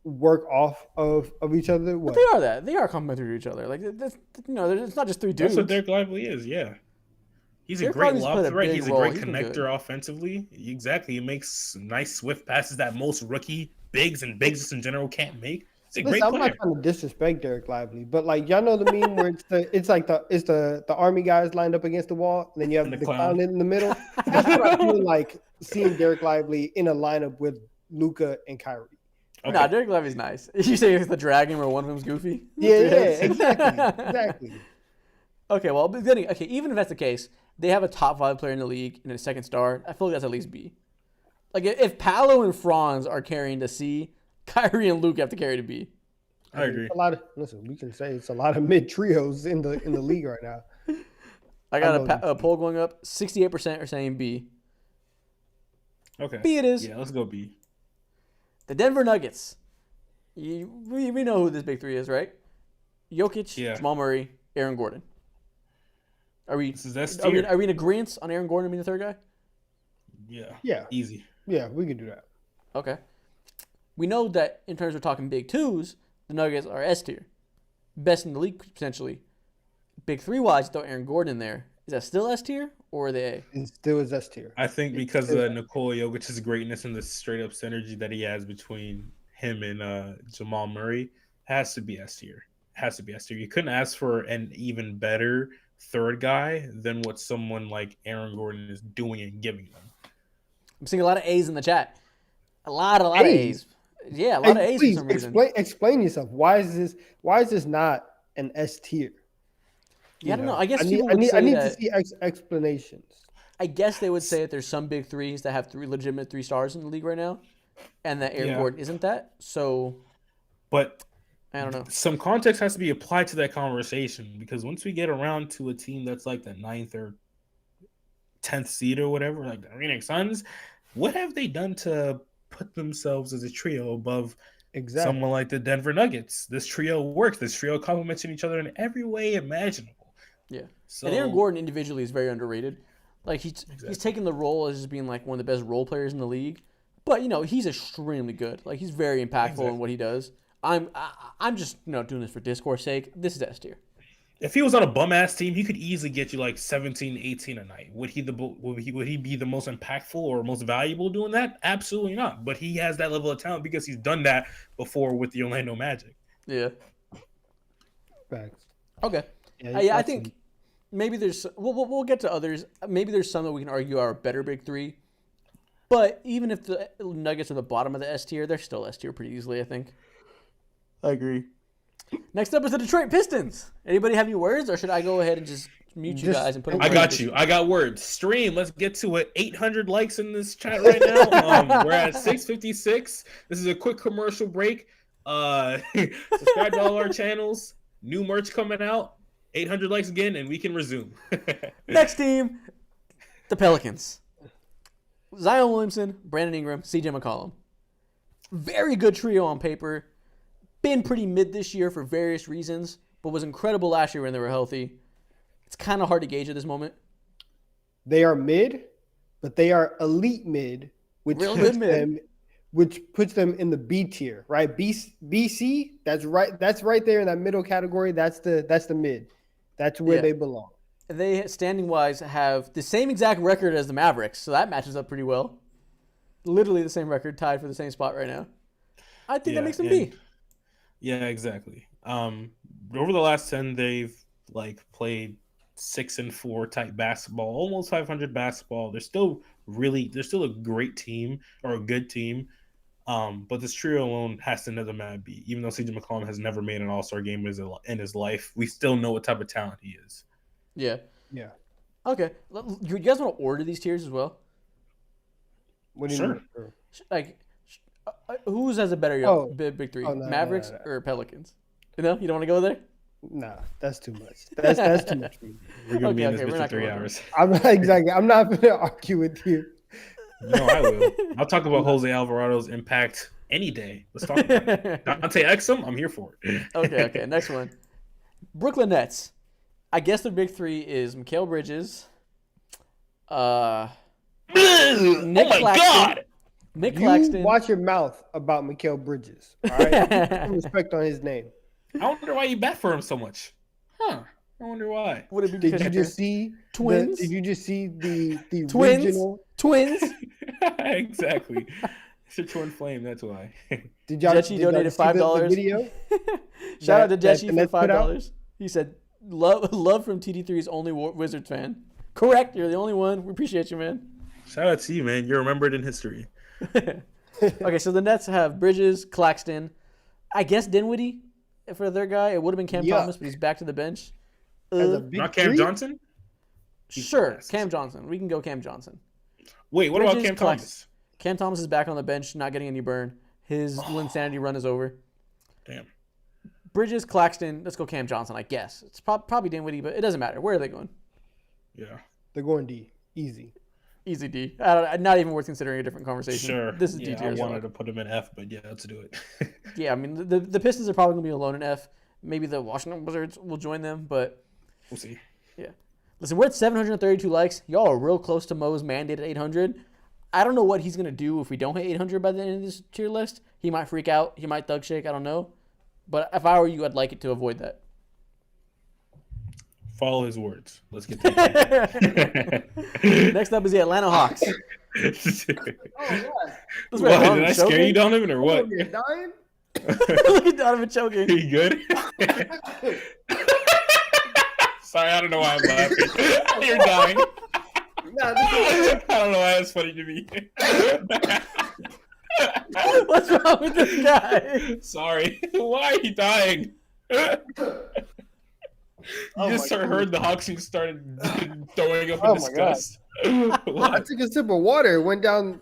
work off of each other. But What? they are that. They are complimentary to each other. Like, it's not just three dudes. That's what Derek Lively is. Yeah, he's a Derek great Lively's lob played a threat. big He's a role. great He's been good. connector offensively. Exactly. He makes nice swift passes that most rookie bigs and bigs just in general can't make. He's a great Listen, I'm player. not trying to disrespect Derek Lively, but like y'all know the meme where it's the army guys lined up against the wall, and then you have And the the clown clown. in the middle. That's what I feel like seeing Derek Lively in a lineup with Luka and Kyrie. Okay. Nah, Derek Lively's nice. You say it's the dragon where one of them's goofy? Yeah, Yes. exactly. Okay, well, but then, even if that's the case, they have a top 5 player in the league and a second star. I feel like that's at least B. Like, if Paolo and Franz are carrying to C, Kyrie and Luke have to carry to B. I agree. Listen, we can say it's a lot of mid trios in the league right now. I got I know a poll going up. 68% are saying B. Okay. B it is. Yeah, let's go B. The Denver Nuggets. We know who this big three is, right? Jokic, Yeah. Jamal Murray, Aaron Gordon. Are we This is S are we, tier. are we in agreement on Aaron Gordon being the third guy? Yeah. Yeah, Easy. yeah, we can do that. Okay. We know that in terms of talking big twos, the Nuggets are S tier. Best in the league, potentially. Big three wise, throw Aaron Gordon in there. Is that still S tier or are they A? It still is S tier. I think because of Nikola Jokic's greatness and the straight up synergy that he has between him and Jamal Murray, has to be S tier. Has to be S tier. You couldn't ask for an even better third guy than what someone like Aaron Gordon is doing and giving them. I'm seeing a lot of A's in the chat. A lot of A's. Yeah, a lot of A's for Please some reason. explain yourself. Why is this not an S tier? Yeah, I don't know. I guess I need people would I say need that. to see explanations. I guess they would say that there's some big threes that have three legitimate 3 stars in the league right now, and that Aaron Yeah. Gordon isn't that. So But I don't know. some context has to be applied to that conversation because once we get around to a team that's like the 9th or 10th seed or whatever, like the Phoenix Suns, what have they done to put themselves as a trio above Exactly. someone like the Denver Nuggets? This trio works. This trio complements each other in every way imaginable. Yeah. So And Aaron Gordon individually is very underrated. Like he's Exactly. taken the role as just being like one of the best role players in the league. But he's extremely good. Like he's very impactful in what he does. I'm just doing this for discourse sake. This is S tier. if he was on a bum ass team, he could easily get you like 17, 18 a night. Would he be the most impactful or most valuable doing that? Absolutely not. But he has that level of talent because he's done that before with the Orlando Magic. Yeah. Facts. Okay. Yeah, I think maybe there's we'll get to others. Maybe there's some that we can argue are a better big three. But even if the Nuggets are the bottom of the S tier, they're still S tier pretty easily, I think. I agree. Next up is the Detroit Pistons. Anybody have any words, or should I go ahead and just mute you guys and put? I got you. I got words. Stream. Let's get to it. 800 likes in this chat right now. We're at 656. This is a quick commercial break. Subscribe to all our channels. New merch coming out. 800 likes again, and we can resume. Next team, the Pelicans. Zion Williamson, Brandon Ingram, CJ McCollum. Very good trio on paper. Been pretty mid this year for various reasons, but was incredible last year when they were healthy. It's kind of hard to gauge at this moment. They are mid, but they are elite mid, which puts them in the B tier, right? BC, that's right there in that middle category. That's the mid. That's where they belong. They, standing wise, have the same exact record as the Mavericks, so that matches up pretty well. Literally the same record, tied for the same spot right now. I think that makes them B. Yeah, exactly. Over the last 10, they've played 6-4 type basketball, almost 500 basketball. They're still a great team or a good team. But this trio alone has to another Mad B. Even though CJ McCollum has never made an All-Star game in his life, we still know what type of talent he is. Yeah. Yeah. Okay. You guys want to order these tiers as well? What do you mean? Like, who's has a better big three? Mavericks or Pelicans? You don't want to go there? Nah, that's too much. That's too much for me. We're gonna be in this for 3 hours. I'm not gonna argue with you. No, I will. I'll talk about Jose Alvarado's impact any day. Let's talk about it. Dante Exum, I'm here for it. Okay. Next one. Brooklyn Nets. I guess the big three is Mikal Bridges, Nick Claxton. Nick Claxton. Watch your mouth about Mikal Bridges. All right, put some respect on his name. I wonder why you bet for him so much. I wonder why. Would it be Did you just see twins? Did you just see the twins? Regional? Twins? Exactly. It's a twin flame. That's why. Did y'all donated $5. Video. Shout out to Jetchi for $5. He said, "Love from TD3's only Wizards fan." Correct. You're the only one. We appreciate you, man. Shout out to you, man. You're remembered in history. Okay, so the Nets have Bridges, Claxton, I guess Dinwiddie for their guy. It would have been Cam Thomas, but he's back to the bench. Not Cam Johnson? Sure, Cam Johnson. We can go Cam Johnson. Wait, what about Cam Thomas? Cam Thomas is back on the bench, not getting any burn. His insanity run is over. Damn. Bridges, Claxton. Let's go Cam Johnson, I guess. It's probably Dinwiddie, but it doesn't matter. Where are they going? Yeah. They're going D. Easy D. Not even worth considering a different conversation. Sure. This is D tier. I wanted to put him in F, but yeah, let's do it. Yeah, I mean, the Pistons are probably going to be alone in F. Maybe the Washington Wizards will join them, but we'll see. Yeah. Listen, we're at 732 likes. Y'all are real close to Mo's mandated 800. I don't know what he's going to do if we don't hit 800 by the end of this tier list. He might freak out. He might thug shake. I don't know. But if I were you, I'd like it to avoid that. Follow his words. Let's get to it. Next up is the Atlanta Hawks. Did I scare you, Donovan, or what? You're dying? Look at Donovan choking. Are you good? Sorry, I don't know why I'm laughing. You're dying. I don't know why that's funny to me. What's wrong with this guy? Sorry. Why are you dying? You Oh just my heard the goodness. Hawks and started throwing up in Oh my God. disgust. I What? took a sip of water. It went down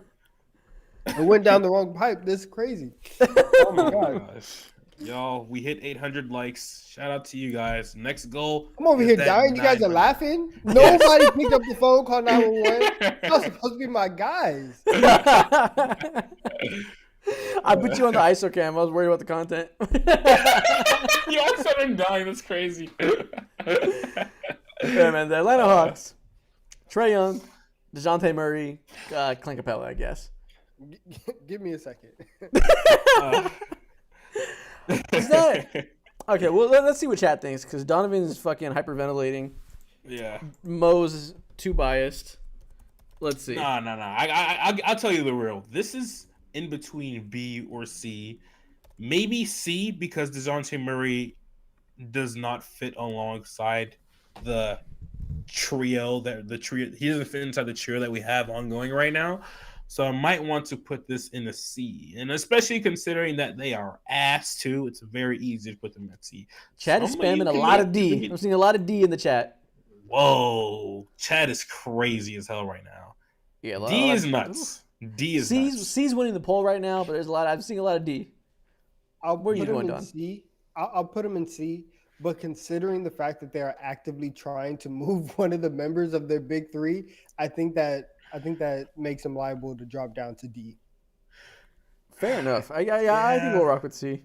the wrong pipe. This is crazy. Oh my Oh my God. gosh. Y'all, we hit 800 likes. Shout out to you guys. Next goal. I'm over is here that dying. You guys are 900. laughing. Nobody picked up the phone, called 911. Y'all supposed to be my guys. I put you on the ISO cam. I was worried about the content. Y'all started dying. That's crazy. Yeah, man. The Atlanta Hawks. Trae Young, DeJounte Murray, Clint Capella, I guess. Give me a second. Is that okay? Well, let's see what chat thinks because Donovan's fucking hyperventilating. Yeah. Mo's too biased. Let's see. No. I'll tell you the real. This is in between B or C. Maybe C because DeJounte Murray does not fit alongside the trio he doesn't fit inside the trio that we have ongoing right now. So I might want to put this in a C, and especially considering that they are ass too, it's very easy to put them at C. Chat is Some of you spamming a can lot make- of D. I'm seeing a lot of D in the chat. Whoa, Chad is crazy as hell right now. Yeah, D is nuts. D is nuts. C's winning the poll right now, but there's a lot. I'm seeing a lot of D. Where are you going, Don? C. I'll put them in C. But considering the fact that they are actively trying to move one of the members of their big three, I think that makes them liable to drop down to D. Fair enough. I think we'll rock with C.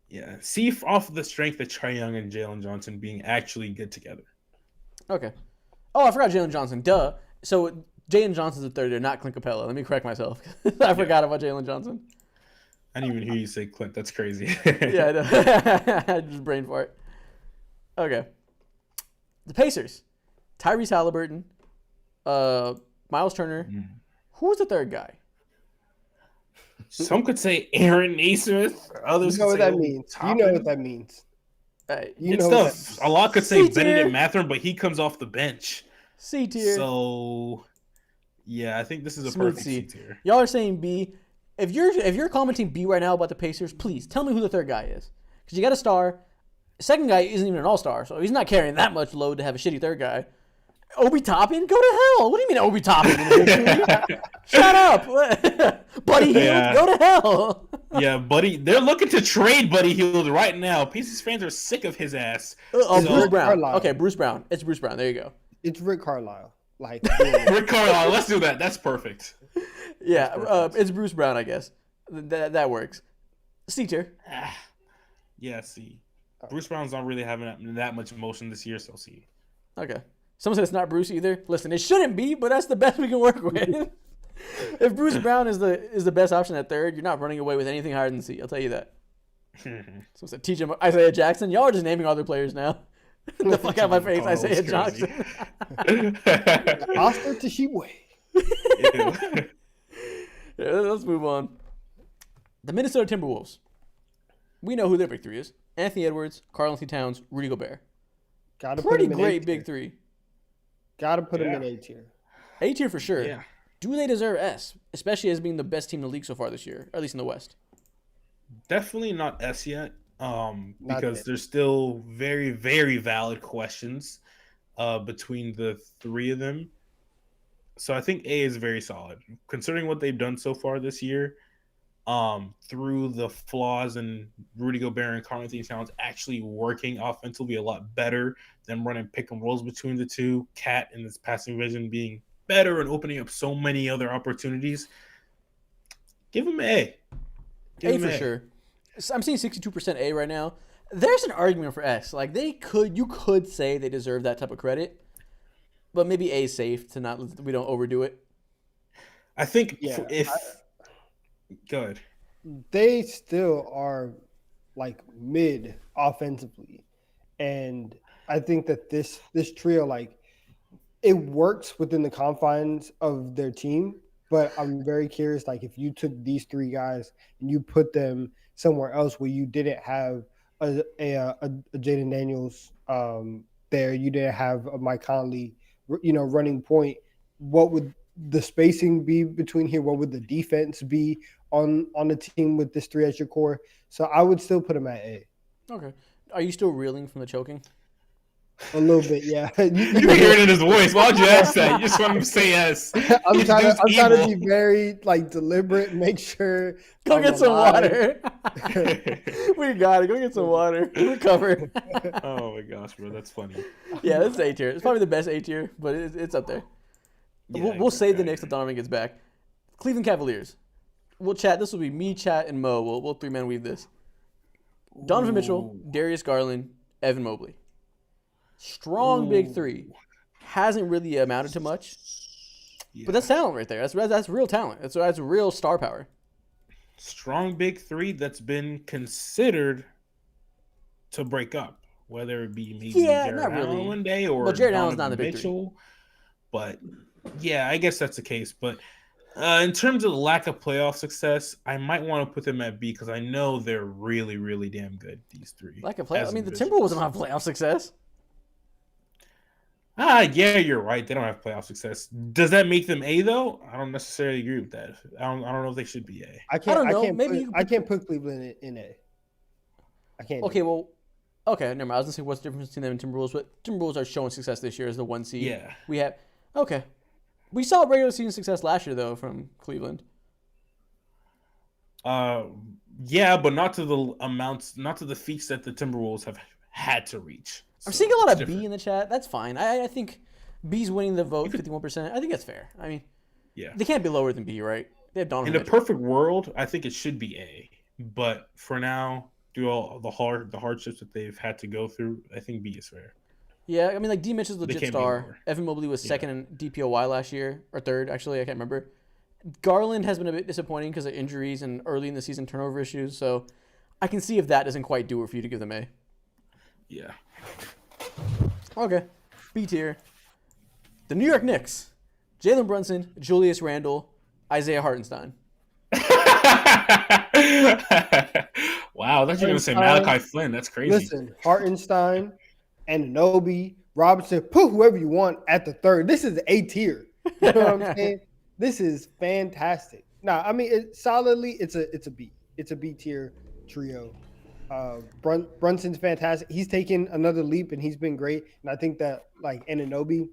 Yeah, C off of the strength of Trae Young and Jalen Johnson being actually good together. Okay. Oh, I forgot Jalen Johnson. Duh. So Jalen Johnson's the third there, not Clint Capella. Let me correct myself. I forgot about Jalen Johnson. I didn't even hear you say Clint. That's crazy. Yeah, I know. I just brain fart. Okay. The Pacers. Tyrese Halliburton. Miles Turner. Who's the third guy? Some could say Aaron Naismith. Others You know could what say that means. You Toppin. know what that means. You It's know what that tough. means. A lot could say C tier. Benedict Mathurin, but he comes off the bench. C tier. So, yeah, I think this is a Smooth perfect C. C tier. Y'all are saying B. If you're commenting B right now about the Pacers, please tell me who the third guy is. Because you got a star. Second guy isn't even an all-star, so he's not carrying that much load to have a shitty third guy. Obi Toppin? Go to hell. What do you mean Obi Toppin? Shut up. Buddy Hield? Yeah. Go to hell. Yeah, Buddy. They're looking to trade Buddy Hield right now. Pacers fans are sick of his ass. Oh, So- Bruce Brown. Carlisle. Okay, Bruce Brown. It's Bruce Brown. There you go. It's Rick Carlisle. Like, really. Rick Carlisle, let's do that. That's perfect. Yeah, it's Bruce Brown, I guess. That works. C tier. Yeah, C. Bruce Brown's not really having that much emotion this year, so C. Okay. Someone said it's not Bruce either. Listen, it shouldn't be, but that's the best we can work with. If Bruce Brown is the best option at third, you're not running away with anything higher than C. I'll tell you that. Someone said TJ Isaiah Jackson. Y'all are just naming other players now. The fuck out of my face, Oh, Isaiah that's Jackson. Oscar Tshiebwe. Ew. Yeah, let's move on. The Minnesota Timberwolves. We know who their big three is. Anthony Edwards, Karl-Anthony Towns, Rudy Gobert. Gotta put Pretty him in great A big tier. three. Gotta put him Yeah. in A tier. A tier for sure. Yeah. Do they deserve S? Especially as being the best team in the league so far this year, or at least in the West. Definitely not S yet. Not Because yet. there's still very, very valid questions between the three of them. So I think A is very solid. Considering what they've done so far this year, through the flaws in Rudy Gobert and Karl-Anthony Towns actually working offensively a lot better than running pick and rolls between the two. Cat and his passing vision being better and opening up so many other opportunities. Give him A. Give A him for sure. So I'm seeing 62% A right now. There's an argument for S. Like you could say they deserve that type of credit, but maybe A is safe to not. We don't overdo it. I think Yeah, go ahead. They still are like mid offensively, and I think that this trio, like, it works within the confines of their team. But I'm very curious, like, if you took these three guys and you put them somewhere else where you didn't have a Jaden Daniels there, you didn't have a Mike Conley, running point. What would the spacing be between here? What would the defense be on the team with this 3 as your core? So I would still put him at A. Okay. Are you still reeling from the choking? A little bit, yeah. You can hear it in his voice. Why'd you ask that? You just want him to say yes. I'm trying to evil. be very like deliberate, make sure. Go I'm get some alive. water. We got it. Go get some water. We're covered. Oh my gosh, bro, that's funny. Yeah, this is A tier. It's probably the best A tier, but it's up there. Yeah, We'll save the exactly. Knicks till Donovan gets back. Cleveland Cavaliers. We'll chat. This will be me, chat, and Mo. We'll three-man weave this. Donovan Mitchell, Darius Garland, Evan Mobley. Strong big three. Hasn't really amounted to much, but that's talent right there. That's real talent. That's real star power. Strong big three that's been considered to break up, whether it be maybe Yeah, Jared not really. Allen one day or Well, Jared Allen's Donovan not the big three. Mitchell. But yeah, I guess that's the case. But in terms of the lack of playoff success, I might want to put them at B because I know they're really, really damn good. These three. Like a playoff. as I mean, the individuals. Timberwolves don't have playoff success. Yeah, you're right. They don't have playoff success. Does that make them A though? I don't necessarily agree with that. I don't know if they should be A. I don't know. Maybe you I can can't put Cleveland in A. I can't. Okay, well, okay, never mind. I was gonna say what's the difference between them and Timberwolves, but Timberwolves are showing success this year as the 1 seed. Yeah. We have okay. We saw regular season success last year though from Cleveland. Yeah, but not to the amounts, not to the feats that the Timberwolves have had to reach. I'm So seeing a lot it's of different. B in the chat. That's fine. I think B's winning the vote, 51%. I think that's fair. I mean, Yeah. they can't be lower than B, right? They have Donovan In a Mitchell. perfect world, I think it should be A. But for now, through all the hardships that they've had to go through, I think B is fair. Yeah, I mean, like D Mitchell's a legit can't be star. lower. Evan Mobley was Yeah. second in DPOY last year, or third, actually. I can't remember. Garland has been a bit disappointing because of injuries and early in the season turnover issues. So I can see if that doesn't quite do it for you to give them A. Yeah. Okay. B tier. The New York Knicks. Jalen Brunson, Julius Randle, Isaiah Hartenstein. Wow, I thought you were going to say Hartenstein. Malachi Flynn. That's crazy. Listen, Hartenstein, Anunoby, Robinson, put whoever you want at the third. This is A tier. You know what I'm saying? This is fantastic. Nah, I mean, it's a B. It's a B tier trio. Brunson's fantastic. He's taken another leap and he's been great. And I think that like Anunoby,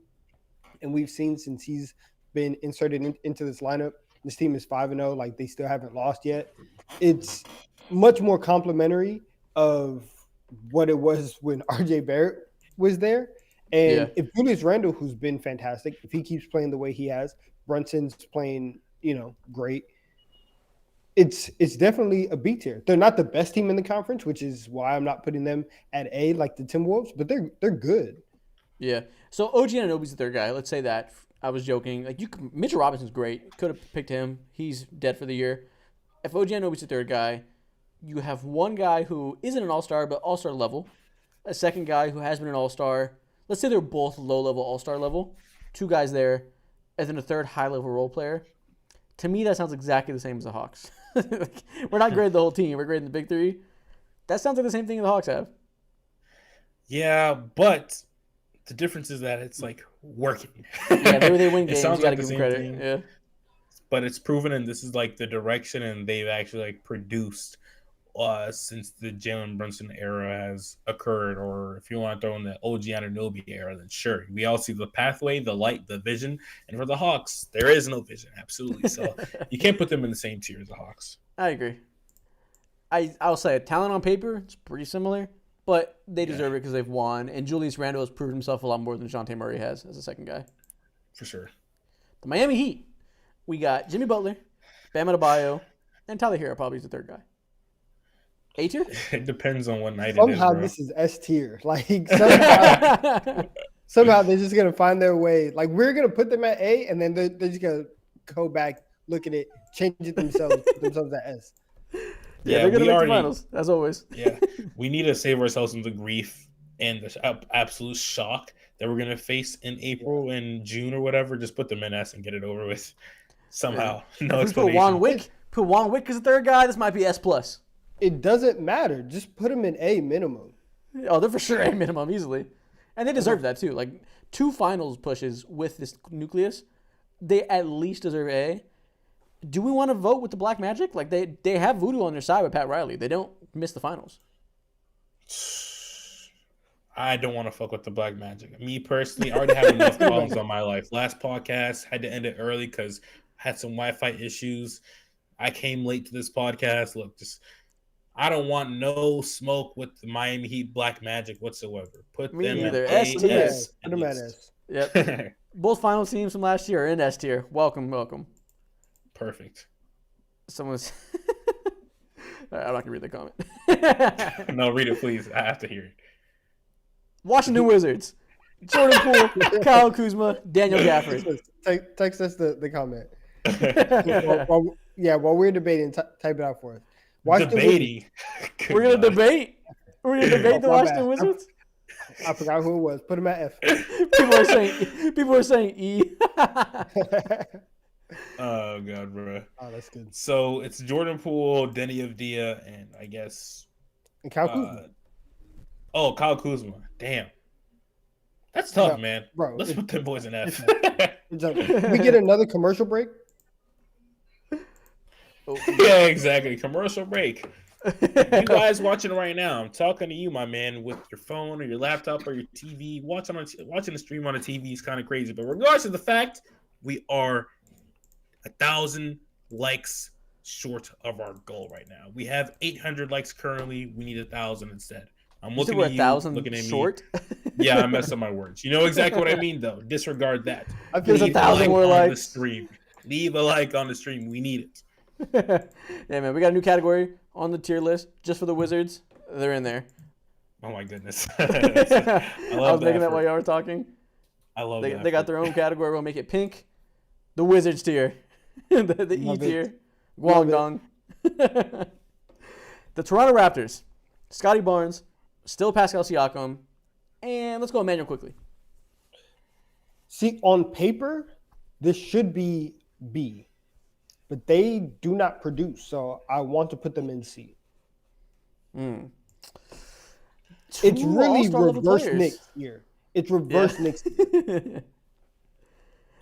and we've seen since he's been inserted into this lineup, this team is 5-0. Like they still haven't lost yet. It's much more complimentary of what it was when RJ Barrett was there. And Yeah. if Julius Randle, who's been fantastic, if he keeps playing the way he has, Brunson's playing, great. It's definitely a B tier. They're not the best team in the conference, which is why I'm not putting them at A like the Timberwolves, but they're good. Yeah. So OG Anunoby's the third guy. Let's say that. I was joking. Mitchell Robinson's great. Could have picked him. He's dead for the year. If OG Anunoby's the third guy, you have one guy who isn't an all-star, but all-star level. A second guy who has been an all-star. Let's say they're both low-level all-star level. Two guys there. And then a third high-level role player. To me, that sounds exactly the same as the Hawks. We're not grading the whole team. We're grading the big three. That sounds like the same thing the Hawks have. Yeah, but the difference is that it's like working. Yeah, they win It games. You sounds got to like give the them same credit. thing. Yeah. But it's proven, and this is like the direction, and they've actually like produced since the Jalen Brunson era has occurred. Or if you want to throw in the OG Anunoby era, then sure, we all see the pathway, the light, the vision. And for the Hawks, there is no vision, absolutely. So you can't put them in the same tier as the Hawks. I agree. I'll say talent on paper, it's pretty similar, but they deserve it because they've won. And Julius Randle has proven himself a lot more than DeJounte Murray has as a second guy. For sure. The Miami Heat, we got Jimmy Butler, Bam Adebayo, and Tyler Hero probably is the third guy. A tier? It depends on what night Somehow it is, this is S tier. Like somehow they're just gonna find their way. Like we're gonna put them at A, and then they're just gonna go back, look at it, change it themselves, put themselves at S. Yeah, they're going to we make already, the finals, as always. Yeah, we need to save ourselves from the grief and the absolute shock that we're gonna face in April and June or whatever. Just put them in S and get it over with. Somehow, no If we put explanation. Juan Wick as the third guy, this might be S+. It doesn't matter. Just put them in A minimum. Oh, they're for sure A minimum easily. And they deserve that too. Like 2 finals pushes with this nucleus they at least deserve A. Do we want to vote with the Black Magic? Like they have Voodoo on their side with Pat Riley. They don't miss the finals. I don't want to fuck with the Black Magic. Me personally, I already have enough problems on my life. Last podcast had to end it early because I had some Wi-Fi issues. I came late to this podcast. Look, I don't want no smoke with the Miami Heat Black Magic whatsoever. Put Me them neither. at S A, tier. S, Put them at S. Yep. Both final teams from last year are in S tier. Welcome. Perfect. Someone's. I'm not gonna read the comment. No, read it, please. I have to hear it. Washington Wizards. Jordan Poole, Kyle Kuzma, Daniel Gafford. Text us the comment. While we're debating, type it out for us. Debating. We're gonna debate. We're gonna debate the Washington Wizards. I forgot who it was. Put him at F. People are saying E. Oh god, bro. Oh, that's good. So it's Jordan Poole, Denny Avdia, and I guess And Kyle Kuzma. Kyle Kuzma. Damn. That's tough, man. Bro, let's put them boys in F. Can we get another commercial break? Yeah, exactly. Commercial break. You guys watching right now, I'm talking to you, my man, with your phone or your laptop or your TV. Watching the stream on a TV is kind of crazy. But regardless of the fact, we are 1,000 likes short of our goal right now. We have 800 likes currently. We need 1,000 instead. I'm looking at you, 1,000 looking at short? me. Yeah, I messed up my words. You know exactly what I mean, though. Disregard that. There's 1,000 more likes. On the stream. Leave a like on the stream. We need it. Yeah, man. We got a new category on the tier list just for the Wizards. They're in there. Oh my goodness. I was making that while y'all were talking. I love that. They got their own category. We'll make it pink. The Wizards tier. the E tier. Guangdong. The Toronto Raptors. Scotty Barnes. Still Pascal Siakam. And let's go Emmanuel quickly. See, on paper, this should be B. But they do not produce, so I want to put them in C. It's really reverse Knicks here. It's reverse Knicks here.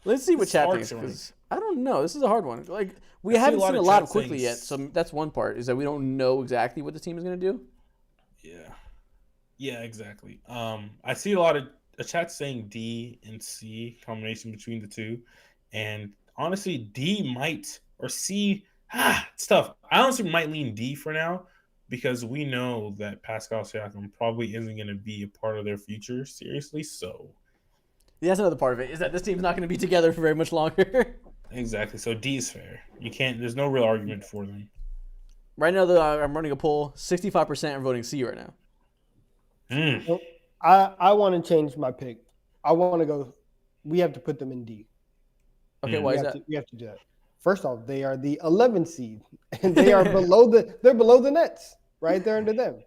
Let's see what chat thinks, because I don't know. This is a hard one. Like we haven't seen a lot of quickly yet, so that's one part, is that we don't know exactly what the team is going to do. Yeah, exactly. I see a lot of chat saying D and C combination between the two, and honestly, D might or C. It's tough. I honestly might lean D for now because we know that Pascal Siakam probably isn't going to be a part of their future seriously. So yeah, that's another part of it, is that this team's not going to be together for very much longer. Exactly. So D is fair. You can't. There's no real argument for them. Right now, though, I'm running a poll. 65% are voting C right now. Well, I want to change my pick. I want to go. We have to put them in D. Okay, why is that? We have to do that. First off, they are the 11th seed, and they are below the Nets, right there under them.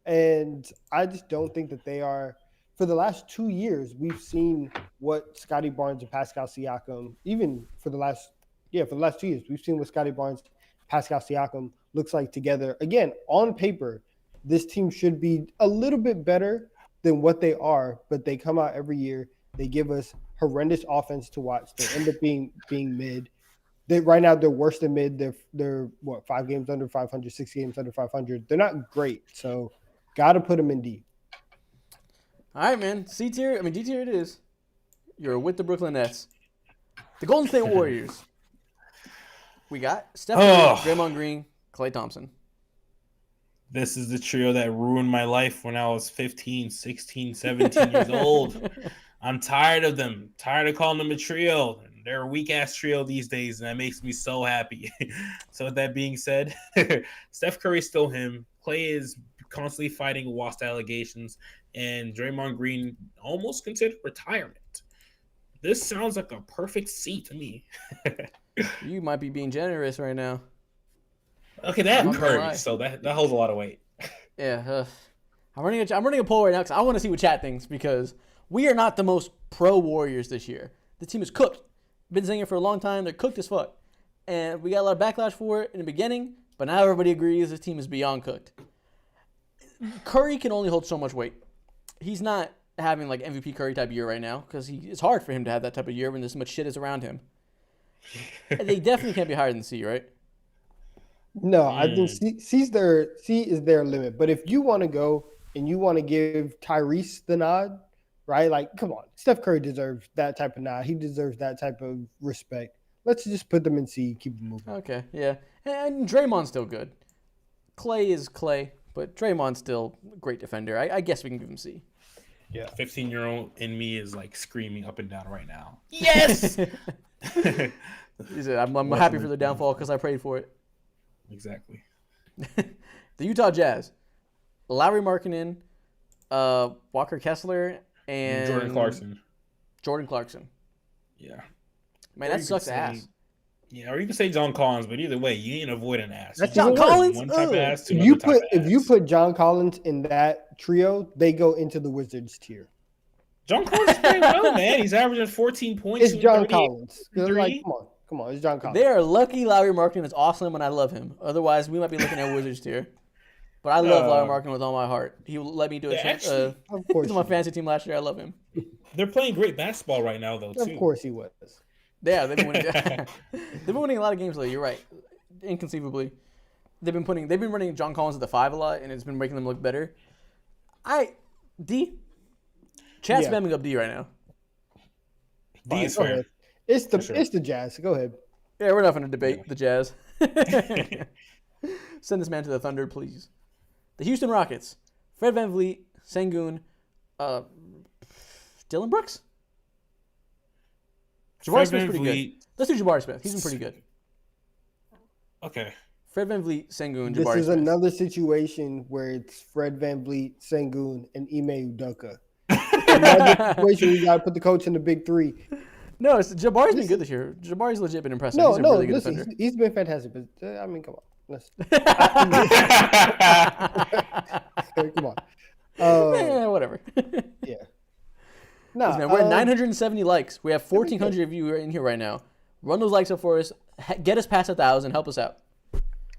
And I just don't think that they are. For the last 2 years, we've seen what Scotty Barnes and Pascal Siakam, even for the last 2 years, we've seen what Scotty Barnes, Pascal Siakam looks like together. Again, on paper, this team should be a little bit better than what they are, but they come out every year. They give us horrendous offense to watch. They end up being mid. Right now they're worse than mid. They're 5 games under 500, 6 games under 500. They're not great, so got to put them in D. All right, man. C tier. D tier it is. You're with the Brooklyn Nets. The Golden State Warriors. We got Steph Curry, Draymond Green, Klay Thompson. This is the trio that ruined my life when I was 15, 16, 17 years old. I'm tired of them. Tired of calling them a trio. They're a weak-ass trio these days, and that makes me so happy. So with that being said, Steph Curry's still him. Klay is constantly fighting wasp allegations, and Draymond Green almost considered retirement. This sounds like a perfect C to me. You might be being generous right now. Okay, they have Curry, so that holds a lot of weight. Yeah, I'm running a poll right now because I want to see what chat thinks, because we are not the most pro Warriors this year. The team is cooked. Been saying it for a long time. They're cooked as fuck, and we got a lot of backlash for it in the beginning. But now everybody agrees this team is beyond cooked. Curry can only hold so much weight. He's not having like MVP Curry type year right now, because it's hard for him to have that type of year when this much shit is around him. They definitely can't be higher than C, right? No, I think C is their limit. But if you want to go and you want to give Tyrese the nod, right? Like, come on, Steph Curry deserves that type of nod. He deserves that type of respect. Let's just put them in C, keep them moving. Okay, yeah. And Draymond's still good. Clay is Clay, but Draymond's still a great defender. I guess we can give him C. Yeah, 15-year-old in me is like screaming up and down right now. Yes. He said, I'm happy for the downfall because I prayed for it. Exactly. The Utah Jazz, Lauri Markkanen, Walker Kessler, and Jordan Clarkson. Yeah. Man, that sucks ass. Yeah, or you can say John Collins, but either way, you ain't avoiding ass. That's John Collins. One type of ass to if you put John Collins in that trio, they go into the Wizards tier. John Collins is playing well, man. He's averaging 14 points. It's John Collins. Like, come on, it's John Collins. They are lucky Lauri Markkanen is awesome, and I love him. Otherwise, we might be looking at Wizards tier. But I love Lauri Markkanen with all my heart. He let me do a chance. Of course, he's on my fantasy team last year. I love him. They're playing great basketball right now, though. Too. Of course, he was. Yeah, they've been winning. They've been winning a lot of games lately. You're right. Inconceivably, they've been running John Collins at the 5 a lot, and it's been making them look better. Chat's spamming up D right now. D is fair. It's the Jazz. Go ahead. Yeah, we're not going to debate the Jazz. Send this man to the Thunder, please. The Houston Rockets. Fred VanVleet, Sengun, Dylan Brooks. Jabari Smith's pretty good. Let's do Jabari Smith. He's been pretty good. Okay. Fred VanVleet, Sengun, Jabari Smith. This is another situation where it's Fred VanVleet, Sengun, and Ime Udoka. Another situation we got to put the coach in the big three. No, Jabari's been good this year. Jabari's legit been impressive. He's a really good defender. He's been fantastic. But I mean, come on. Come on. Whatever. Yeah. No, man, we're at 970 likes. We have 1,400 of you in here right now. Run those likes up for us. Get us past 1,000. Help us out.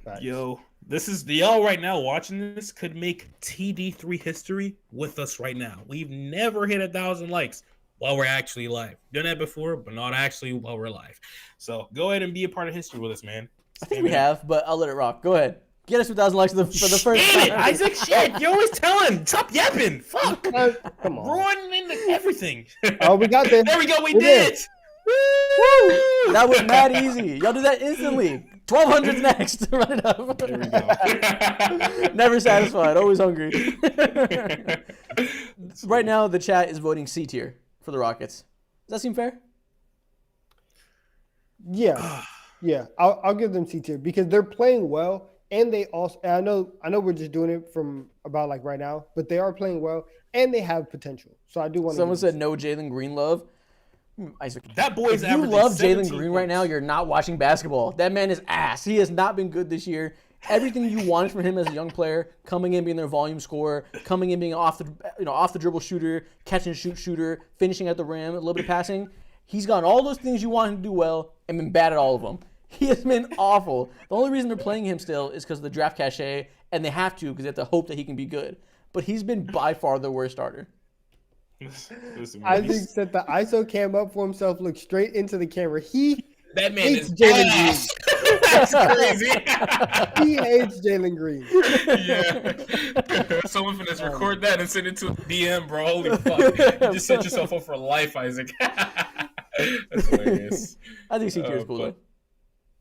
Right. Yo, this is y'all right now watching this could make TD3 history with us right now. We've never hit 1,000 likes while we're actually live. Done that before, but not actually while we're live. So go ahead and be a part of history with us, man. I think we have, but I'll let it rock. Go ahead. Get us 2,000 likes for the first time. Isaac, shit. You're always telling. Stop yapping. Fuck. Come on. Ruin into everything. Oh, we got there. There we go. We did it. Woo! That was mad easy. Y'all do that instantly. 1,200's next. Run it up. There we go. Never satisfied. Always hungry. Right now, the chat is voting C tier for the Rockets. Does that seem fair? Yeah. Yeah. I'll give them C tier because they're playing well. And they also, and I know we're just doing it from about like right now, but they are playing well and they have potential. So I do want to. Someone said no Jalen Green love. Isaac, that boy's if you love Jalen Green points right now, you're not watching basketball. That man is ass. He has not been good this year. Everything you wanted from him as a young player, coming in being their volume scorer, coming in being off the dribble shooter, catch and shoot shooter, finishing at the rim, a little bit of passing. He's gotten all those things you want him to do well and been bad at all of them. He has been awful. The only reason they're playing him still is because of the draft cachet, and they have to because they have to hope that he can be good. But he's been by far the worst starter. I think that the ISO cam up for himself, looked straight into the camera. That man is Jalen Green. That's crazy. He hates Jalen Green. Yeah. Someone finna record that and send it to a DM, bro. Holy fuck. You just set yourself up for life, Isaac. That's hilarious. I think C-tier is cool, though.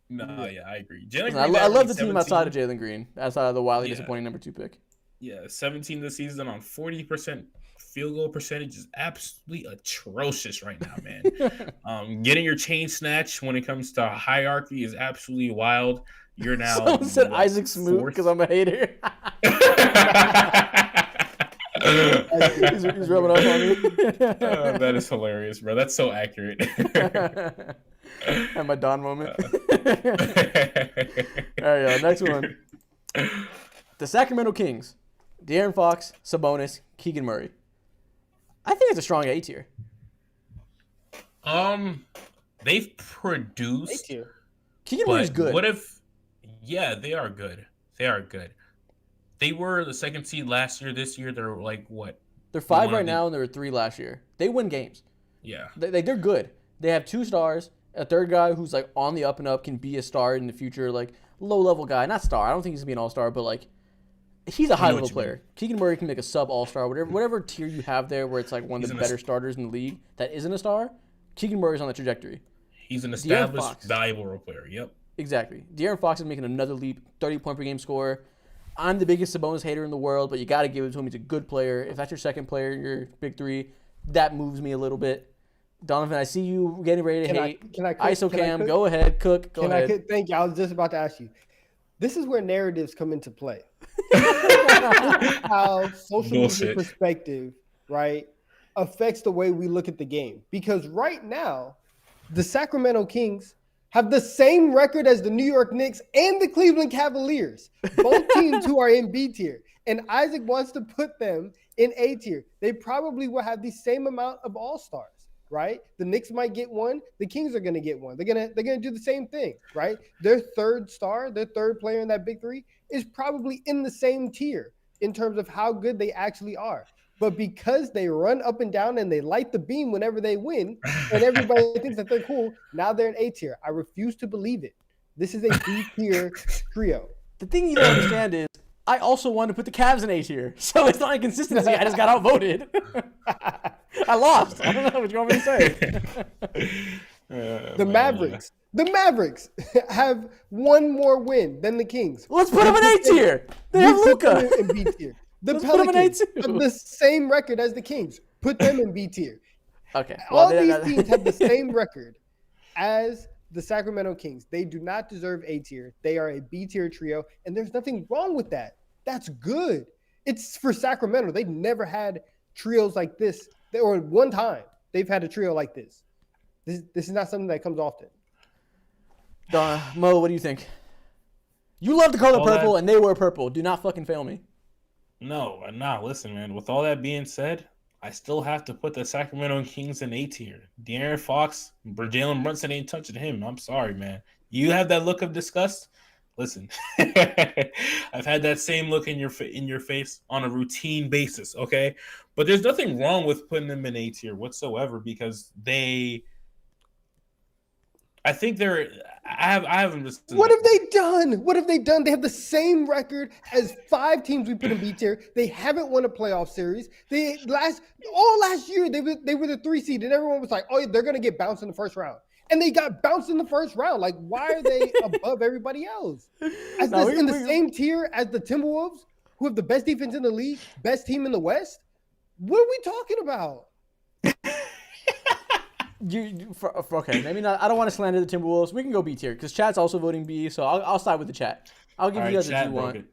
No, yeah, I agree. I love the team outside of Jalen Green, outside of the wildly disappointing number 2 pick. Yeah, 17 this season on 40% field goal percentage is absolutely atrocious right now, man. Getting your chain snatch when it comes to hierarchy is absolutely wild. You're now. Someone said Isaac Smoot because I'm a hater. he's rubbing off on me. That is hilarious, bro. That's so accurate. At my Don moment. All right, next one. The Sacramento Kings. De'Aaron Fox, Sabonis, Keegan Murray. I think it's a strong A tier. They've produced. A tier. Keegan Murray's good. What if? Yeah, they are good. They are good. They were the second seed last year. This year, they're like what? They're 5 right now, and they were 3 last year. They win games. Yeah. They're good. They have 2 stars. A third guy who's like on the up and up, can be a star in the future, like low level guy, not star. I don't think he's gonna be an all star, but like he's a high level player. Keegan Murray can make a sub all star, whatever tier you have there, where it's like one of the better starters in the league that isn't a star. Keegan Murray's on the trajectory. He's an established, valuable role player. Yep. Exactly. De'Aaron Fox is making another leap, 30-point per game scorer. I'm the biggest Sabonis hater in the world, but you got to give it to him. He's a good player. If that's your second player in your big three, that moves me a little bit. Donovan, I see you getting ready to hate. Can I cook? ISO Cam, go ahead, cook. Go ahead. I cook? Thank you. I was just about to ask you. This is where narratives come into play. How social media perspective, right, affects the way we look at the game. Because right now, the Sacramento Kings have the same record as the New York Knicks and the Cleveland Cavaliers, both teams who are in B tier. And Isaac wants to put them in A tier. They probably will have the same amount of all-stars, right? The Knicks might get one. The Kings are going to get one. They're gonna do the same thing, right? Their third star, their third player in that big three is probably in the same tier in terms of how good they actually are. But because they run up and down and they light the beam whenever they win, and everybody thinks that they're cool, now they're in A tier. I refuse to believe it. This is a B tier trio. The thing you don't understand is I also wanted to put the Cavs in A tier. So it's not inconsistency. I just got outvoted. I lost. I don't know what you want me to say. The Mavericks have one more win than the Kings. Let's put them in A tier. They have Luka. In B tier. The Pelicans have the same record as the Kings. Put them in B tier. Okay. All these teams have the same record as the Sacramento Kings. They do not deserve A tier. They are a B tier trio, and there's nothing wrong with that. That's good. It's for Sacramento. They've never had trios like this. Or one time they've had a trio like this. This is not something that comes often. Mo, what do you think? You love the color purple, and they were purple. Do not fucking fail me. No, listen, man. With all that being said, I still have to put the Sacramento Kings in A tier. De'Aaron Fox, Jalen Brunson ain't touching him. I'm sorry, man. You have that look of disgust. Listen, I've had that same look in your face on a routine basis. Okay, but there's nothing wrong with putting them in A tier whatsoever because I think they're. I haven't listened. What have they done? They have the same record as 5 teams we put in B tier. They haven't won a playoff series. Last year they were the 3 seed, and everyone was like, "Oh, they're gonna get bounced in the first round," and they got bounced in the first round. Like, why are they above everybody else? In the same tier as the Timberwolves, who have the best defense in the league, best team in the West. What are we talking about? Okay, maybe not. I don't want to slander the Timberwolves. We can go B tier because chat's also voting B, so I'll side with the chat. I'll give you guys what you want.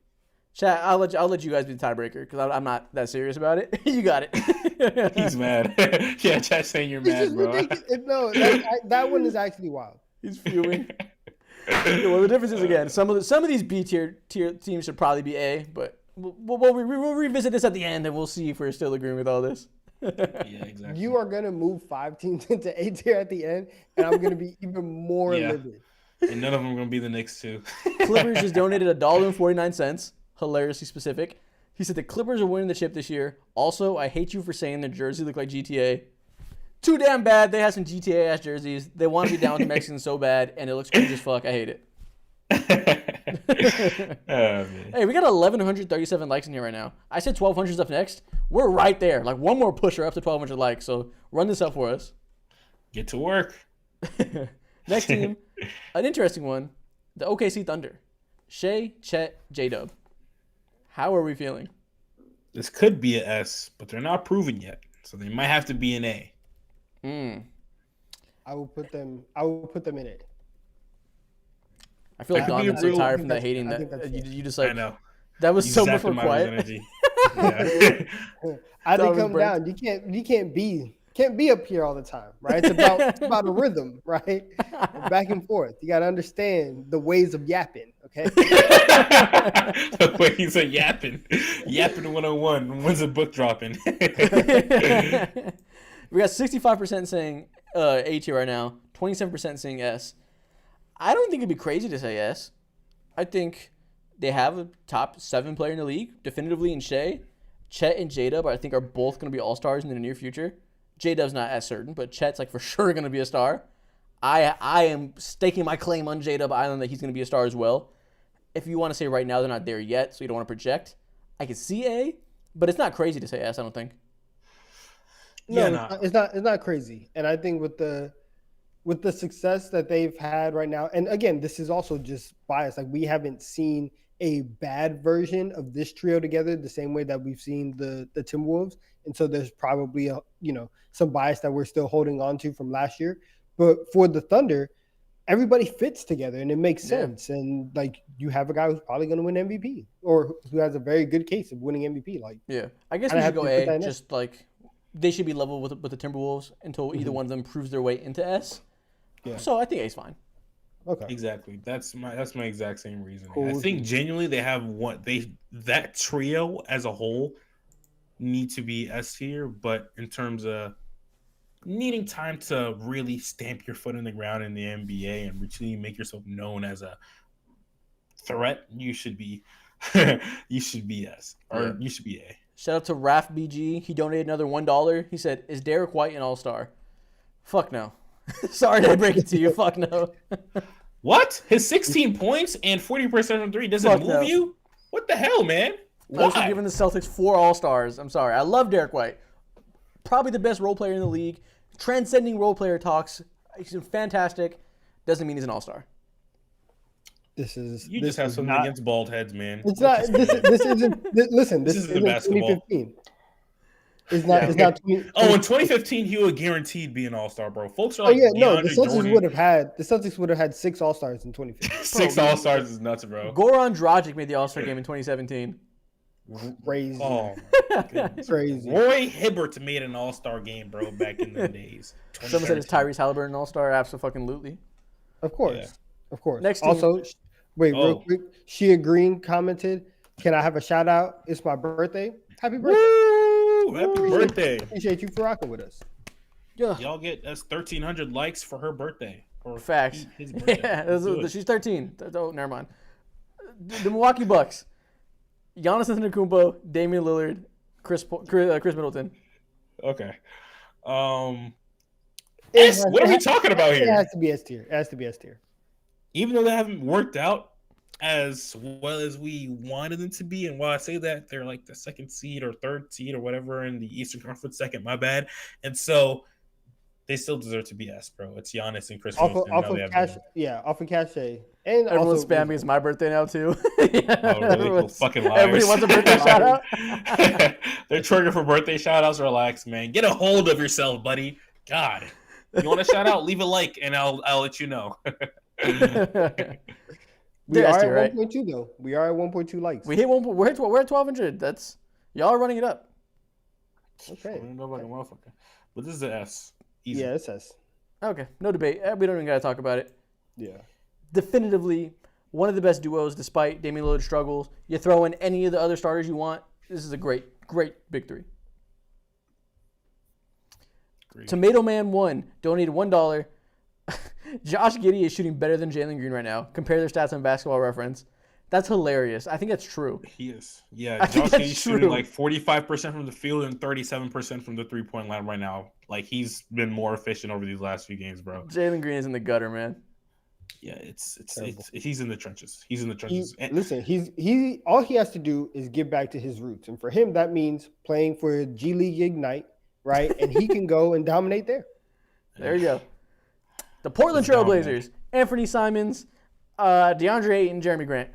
Chat, I'll let you guys be the tiebreaker because I'm not that serious about it. You got it. He's mad. Yeah, chat's saying you're mad, bro. No, that one is actually wild. He's fuming. Well, the difference is again, some of these B tier teams should probably be A, but we'll revisit this at the end and we'll see if we're still agreeing with all this. Yeah, exactly. You are gonna move 5 teams into A tier at the end, and I'm gonna be even more livid. And none of them are gonna be the Knicks too. Clippers just donated $1.49. Hilariously specific. He said the Clippers are winning the chip this year. Also, I hate you for saying their jersey look like GTA. Too damn bad. They have some GTA ass jerseys. They want to be down with the Mexicans so bad, and it looks cringe as fuck. I hate it. Hey, we got 1,137 likes in here right now. I said 1,200 is up next. We're right there. Like one more pusher up to 1,200 likes. So run this up for us. Get to work. Next team, an interesting one, the OKC Thunder. Shea, Chet, J-Dub. How are we feeling? This could be an S, but they're not proven yet, so they might have to be an A. I will put them in A. I feel like Donovan's so tired from that hating that you just like. I know. That was so much more quiet. Yeah. I didn't come down. You can't be up here all the time, right? It's about a rhythm, right? Back and forth. You got to understand the ways of yapping, okay? The ways of yapping. Yapping 101. When's the book dropping? We got 65% saying A tier right now, 27% saying S. I don't think it'd be crazy to say S. I think they have a top 7 player in the league, definitively in Shea. Chet and J-Dub, I think, are both going to be all-stars in the near future. J-Dub's not as certain, but Chet's like for sure going to be a star. I am staking my claim on J-Dub Island that he's going to be a star as well. If you want to say right now they're not there yet, so you don't want to project, I can see A, but it's not crazy to say S, I don't think. No, it's not crazy. And I think with the success that they've had right now, and again, this is also just bias. Like, we haven't seen a bad version of this trio together the same way that we've seen the Timberwolves. And so there's probably some bias that we're still holding on to from last year. But for the Thunder, everybody fits together and it makes sense. And like, you have a guy who's probably going to win MVP or who has a very good case of winning MVP. Like, I guess we should go A. Just like they should be level with the Timberwolves until either one of them proves their way into S. Yeah. So I think A's fine. Okay. Exactly. That's my exact same reasoning. Cool. I think genuinely they have that trio as a whole need to be S tier, but in terms of needing time to really stamp your foot in the ground in the NBA and really make yourself known as a threat, you should be you should be S or you should be A. Shout out to Raf BG. He donated another $1. He said, "Is Derek White an All-Star?" Fuck no. Sorry to break it to you. Fuck no. What? His 16 points and 40% from three doesn't move you? What the hell, man? Why? Also giving the Celtics 4 All-Stars. I'm sorry. I love Derek White. Probably the best role player in the league. Transcending role player talks. He's fantastic. Doesn't mean he's an All-Star. You just have something against bald heads, man. It's not. This isn't. Listen, this isn't basketball. 2015. It's not. It's not. In 2015, he would guaranteed be an All-Star, bro. Folks are like, the Celtics would have had 6 All-Stars in 2015. 6 All-Stars is nuts, bro. Goran Dragic made the All-Star game in 2017. Crazy. Oh, crazy. Roy Hibbert made an All-Star game, bro, back in the days. Someone said it's Tyrese Halliburton All-Star. Absolutely. Of course. Yeah. Of course. Next team. Also, real quick. Shia Green commented, "Can I have a shout out? It's my birthday. Happy birthday." Woo! Happy birthday. Appreciate you for rocking with us. Yeah. Y'all get us 1,300 likes for her birthday. Or facts. His birthday. Yeah, she's 13. Oh, never mind. The Milwaukee Bucks. Giannis Antetokounmpo, Damian Lillard, Chris Middleton. Okay. What are we talking about here? It has to be S tier. Even though they haven't worked out as well as we wanted them to be, and while I say that, they're like the 2nd seed or 3rd seed or whatever in the Eastern Conference, second, my bad. And so they still deserve to be S, bro. It's Giannis and Chris Middleton. Off of cachet. And everyone's spamming it's my birthday now too. Oh, really? Fucking liars. Everybody wants a birthday shout out. They're triggering for birthday shout outs. Relax, man. Get a hold of yourself, buddy. God. You want to shout out? Leave a like and I'll let you know. We are at 1.2 though. We are at 1.2 likes. We're at 1,200. That's y'all are running it up. Okay. But this is an S. Easy. Yeah, it's S. Okay, no debate. We don't even gotta talk about it. Yeah. Definitively one of the best duos, despite Damian Lillard's struggles. You throw in any of the other starters you want. This is a great big three. Great. Tomato Man 1 donated $1. Josh Giddey is shooting better than Jalen Green right now. Compare their stats on Basketball Reference. That's hilarious. I think that's true. He is. Yeah, Josh Giddey's shooting like 45% from the field and 37% from the three-point line right now. Like, he's been more efficient over these last few games, bro. Jalen Green is in the gutter, man. Yeah, it's he's in the trenches. He's in the trenches. Listen, he all he has to do is get back to his roots, and for him that means playing for G League Ignite, right? And he can go and dominate there. There you go. The Portland Trailblazers, Anthony Simons, DeAndre Ayton, Jeremy Grant.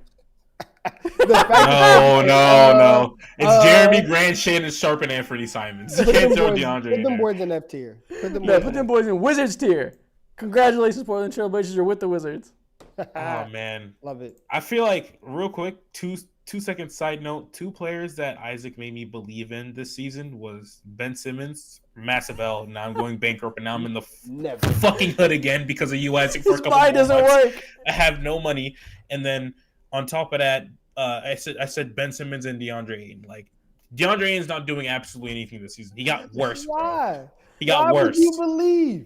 No. It's Jeremy Grant, Shannon Sharp, and Anthony Simons. You can't throw DeAndre in. Put them boys in F tier. Put them boys in Wizards tier. Congratulations, Portland Trailblazers. You're with the Wizards. Oh, man. Love it. I feel like, real quick, 2-second side note, 2 players that Isaac made me believe in this season was Ben Simmons, massive L. Now I'm going bankrupt, and now I'm in the fucking hood again because of you, Isaac, for a couple of months. Doesn't work. I have no money. And then on top of that, I said Ben Simmons and DeAndre Ayton. Like, DeAndre Ayton's not doing absolutely anything this season. He got worse, bro. He got worse. Why would you believe?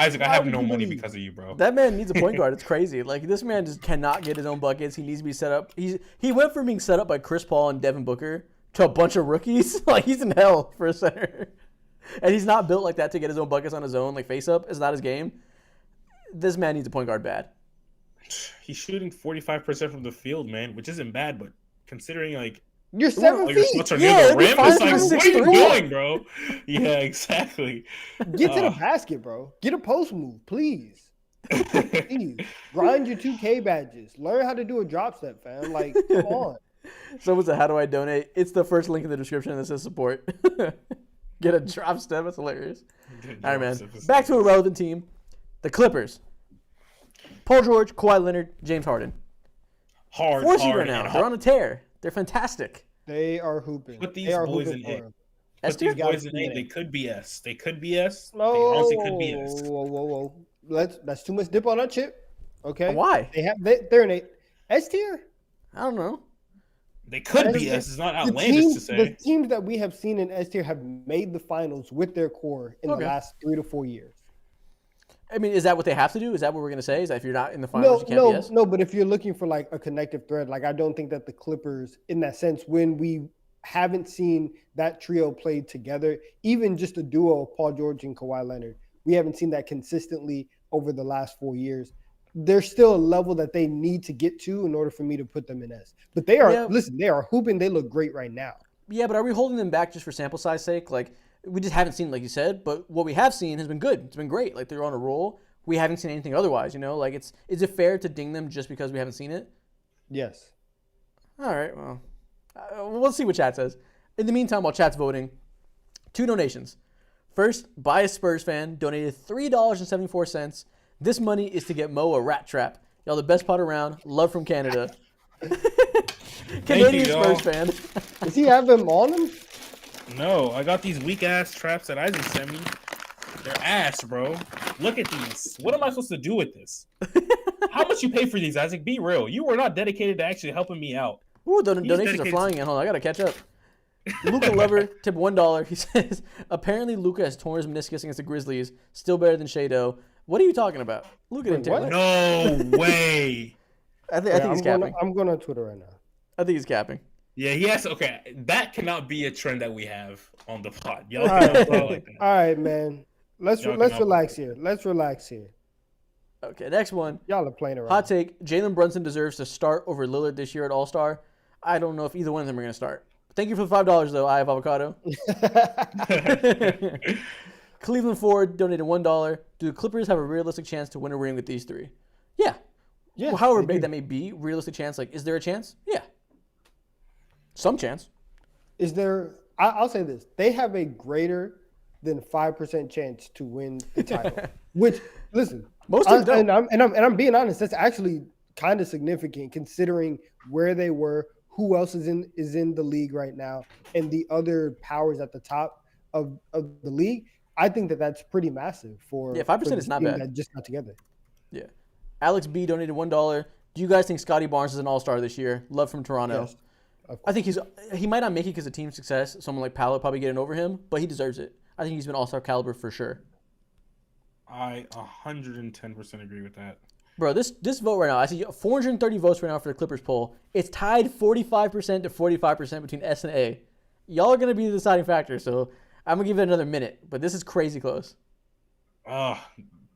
Isaac, I have no money because of you, bro. That man needs a point guard. It's crazy. Like, this man just cannot get his own buckets. He needs to be set up. He went from being set up by Chris Paul and Devin Booker to a bunch of rookies. Like, he's in hell for a center. And he's not built like that to get his own buckets on his own. Like, face up is not his game. this man needs a point guard bad. He's shooting 45% from the field, man, which isn't bad, but considering like You're 7 all your feet. shots are Yeah, near it'd the be rim, fine it's if he like, was what are you 6'3". doing, bro? Yeah, exactly. Get to the basket, bro. Get a post move, please. Please. Grind your 2K badges. Learn how to do a drop step, fam. Like, come on. Someone said, "How do I donate?" It's the first link in the description that says support. Get a drop step. That's hilarious. All right, man. Back to a relevant team. The Clippers. Paul George, Kawhi Leonard, James Harden. hard, Four seed hard, right now. and They're hard. on a tear. They're fantastic. They are hooping. Put these They are boys hooping in for A. him. S Put these tier? boys in A. They could be S. They could be S. They honestly could be S. Whoa. That's too much dip on our chip. Okay. Why? They're in a S tier. I don't know. They could be S. It's not outlandish to say. The teams that we have seen in S tier have made the finals with their core in the last 3 to 4 years. I mean, is that what they have to do? Is that what we're going to say? Is that if you're not in the finals, you can't be S? No. But if you're looking for like a connective thread, like I don't think that the Clippers, in that sense, when we haven't seen that trio played together, even just a duo of Paul George and Kawhi Leonard, we haven't seen that consistently over the last 4 years. There's still a level that they need to get to in order for me to put them in S. But they are, listen, they are hooping. They look great right now. Yeah, but are we holding them back just for sample size sake? Like, we just haven't seen, like you said, but what we have seen has been good. It's been great. Like, they're on a roll. We haven't seen anything otherwise, you know? Like, is it fair to ding them just because we haven't seen it? Yes. All right, well, we'll see what chat says. In the meantime, while chat's voting, 2 donations. First, Biased Spurs fan donated $3.74. This money is to get Mo a rat trap. Y'all the best pot around. Love from Canada. Canadian Spurs fan. Does he have them on him? No, I got these weak ass traps that Isaac sent me. They're ass, bro. Look at these. What am I supposed to do with this? How much you pay for these, Isaac? Be real. You were not dedicated to actually helping me out. Ooh, donations are flying in. Hold on, I gotta catch up. Luka Lover tip $1. He says, apparently Luka has torn his meniscus against the Grizzlies. Still better than Shado. What are you talking about? Luka didn't tear. No way. I think he's capping. I'm going on Twitter right now. I think he's capping. Yeah, he has. Okay, that cannot be a trend that we have on the pod. Y'all All right, cannot go like that. All right, man. Let's relax here. Let's relax here. Okay, next one. Y'all are playing around. Hot take. Jalen Brunson deserves to start over Lillard this year at All-Star. I don't know if either one of them are going to start. Thank you for the $5, though. I have avocado. Cleveland Ford donated $1. Do the Clippers have a realistic chance to win a ring with these 3? Yeah. Yeah. Well, however big that may be, realistic chance. Like, is there a chance? Yeah. Some chance. Is there? I'll say this: they have a greater than 5% chance to win the title. Which, listen, most teams don't. And I'm being honest. That's actually kind of significant considering where they were, who else is in the league right now, and the other powers at the top of the league. I think that that's pretty massive for 5% is not bad. That just got together. Yeah. Alex B donated $1. Do you guys think Scotty Barnes is an All-Star this year? Love from Toronto. Yes. I think he might not make it because of team success. Someone like Paolo probably getting over him, but he deserves it. I think he's been All-Star caliber for sure. I 110% agree with that. Bro, this vote right now, I see 430 votes right now for the Clippers poll. It's tied 45% to 45% between S and A. Y'all are going to be the deciding factor, so I'm going to give it another minute, but this is crazy close.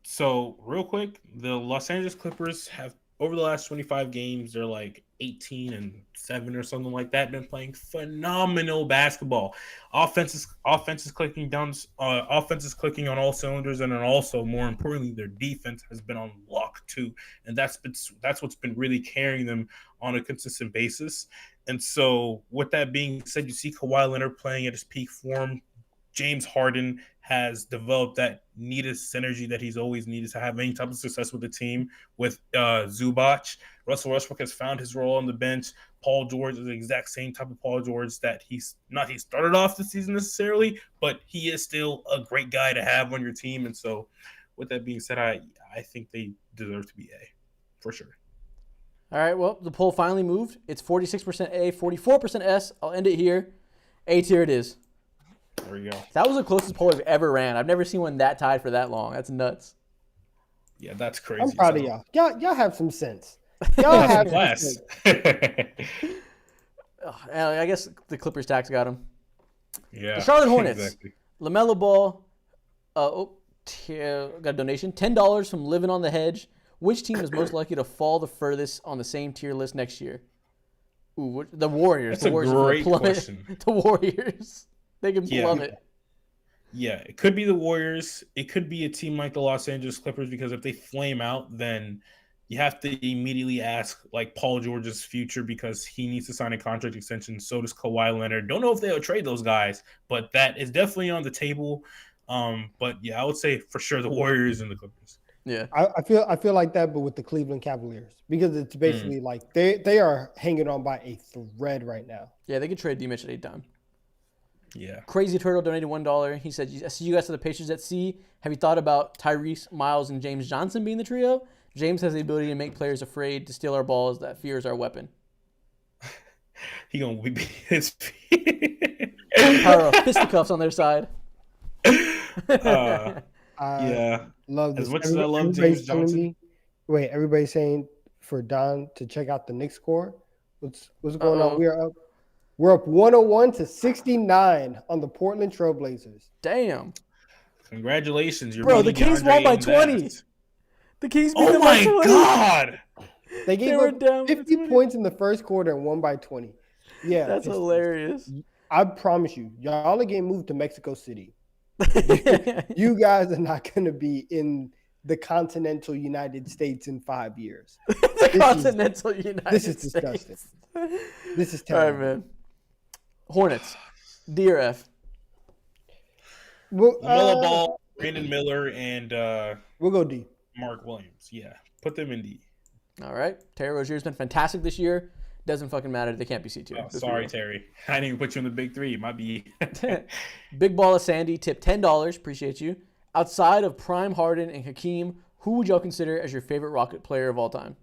So real quick, the Los Angeles Clippers have, over the last 25 games, they're like 18-7 or something like that. Been playing phenomenal basketball. Offense is clicking down. Offense is clicking on all cylinders, and then also more importantly, their defense has been on lock too, and that's what's been really carrying them on a consistent basis. And so, with that being said, you see Kawhi Leonard playing at his peak form. James Harden has developed that needed synergy that he's always needed to have any type of success with the team with Zubac. Russell Westbrook has found his role on the bench. Paul George is the exact same type of Paul George that he started off the season necessarily, but he is still a great guy to have on your team. And so with that being said, I think they deserve to be A for sure. All right, well, the poll finally moved. It's 46% A, 44% S. I'll end it here. A tier it is. There we go. That was the closest poll I've ever ran. I've never seen one that tied for that long. That's nuts. Yeah, that's crazy. I'm proud of y'all. Y'all have some sense. Y'all have some sense. I guess the Clippers tax got him. Yeah. The Charlotte Hornets. Exactly. LaMelo Ball. Got a donation. $10 from Living on the Hedge. Which team is most likely to fall the furthest on the same tier list next year? Ooh, the Warriors. That's The a Warriors are gonna great plummet. question. The Warriors. They can plummet. Yeah, it could be the Warriors. It could be a team like the Los Angeles Clippers, because if they flame out, then you have to immediately ask like Paul George's future, because he needs to sign a contract extension. So does Kawhi Leonard. Don't know if they'll trade those guys, but that is definitely on the table. But yeah, I would say for sure the Warriors and the Clippers. Yeah. I feel like that, but with the Cleveland Cavaliers, because it's basically like they are hanging on by a thread right now. Yeah, they could trade D-Mitch at 8 time. Yeah. Crazy Turtle donated $1. He said, I see you guys are the Pacers at sea. Have you thought about Tyrese, Miles, and James Johnson being the trio? James has the ability to make players afraid to steal our balls. That fear is our weapon. He gonna be his Power of fisticuffs on their side. Yeah. Love this. As much as I love Everybody's James telling Johnson. me- wait, everybody's saying for Don to check out the Knicks score. What's going on? We're up 101-69 on the Portland Trailblazers. Damn. Congratulations, Bro, the Kings won by 20. The Kings beat Oh them by my 20. god! They gave were up down by 50 20. points in the first quarter and won by 20. Yeah, That's Pistons. hilarious. I promise you, y'all are getting moved to Mexico City. You guys are not going to be in the continental United States in 5 years. The continental United This is States. disgusting. This is All right, terrible. man. Hornets. D or F? Well, LaMelo Ball, Brandon Miller, and we'll go D. Mark Williams. Yeah, put them in D. All right. Terry Rozier's been fantastic this year. Doesn't fucking matter. They can't be C tier. Oh, sorry, Terry. I didn't even put you in the big three. My B. Big Ball of Sandy tipped $10. Appreciate you. Outside of Prime Harden and Hakeem, who would y'all consider as your favorite Rocket player of all time?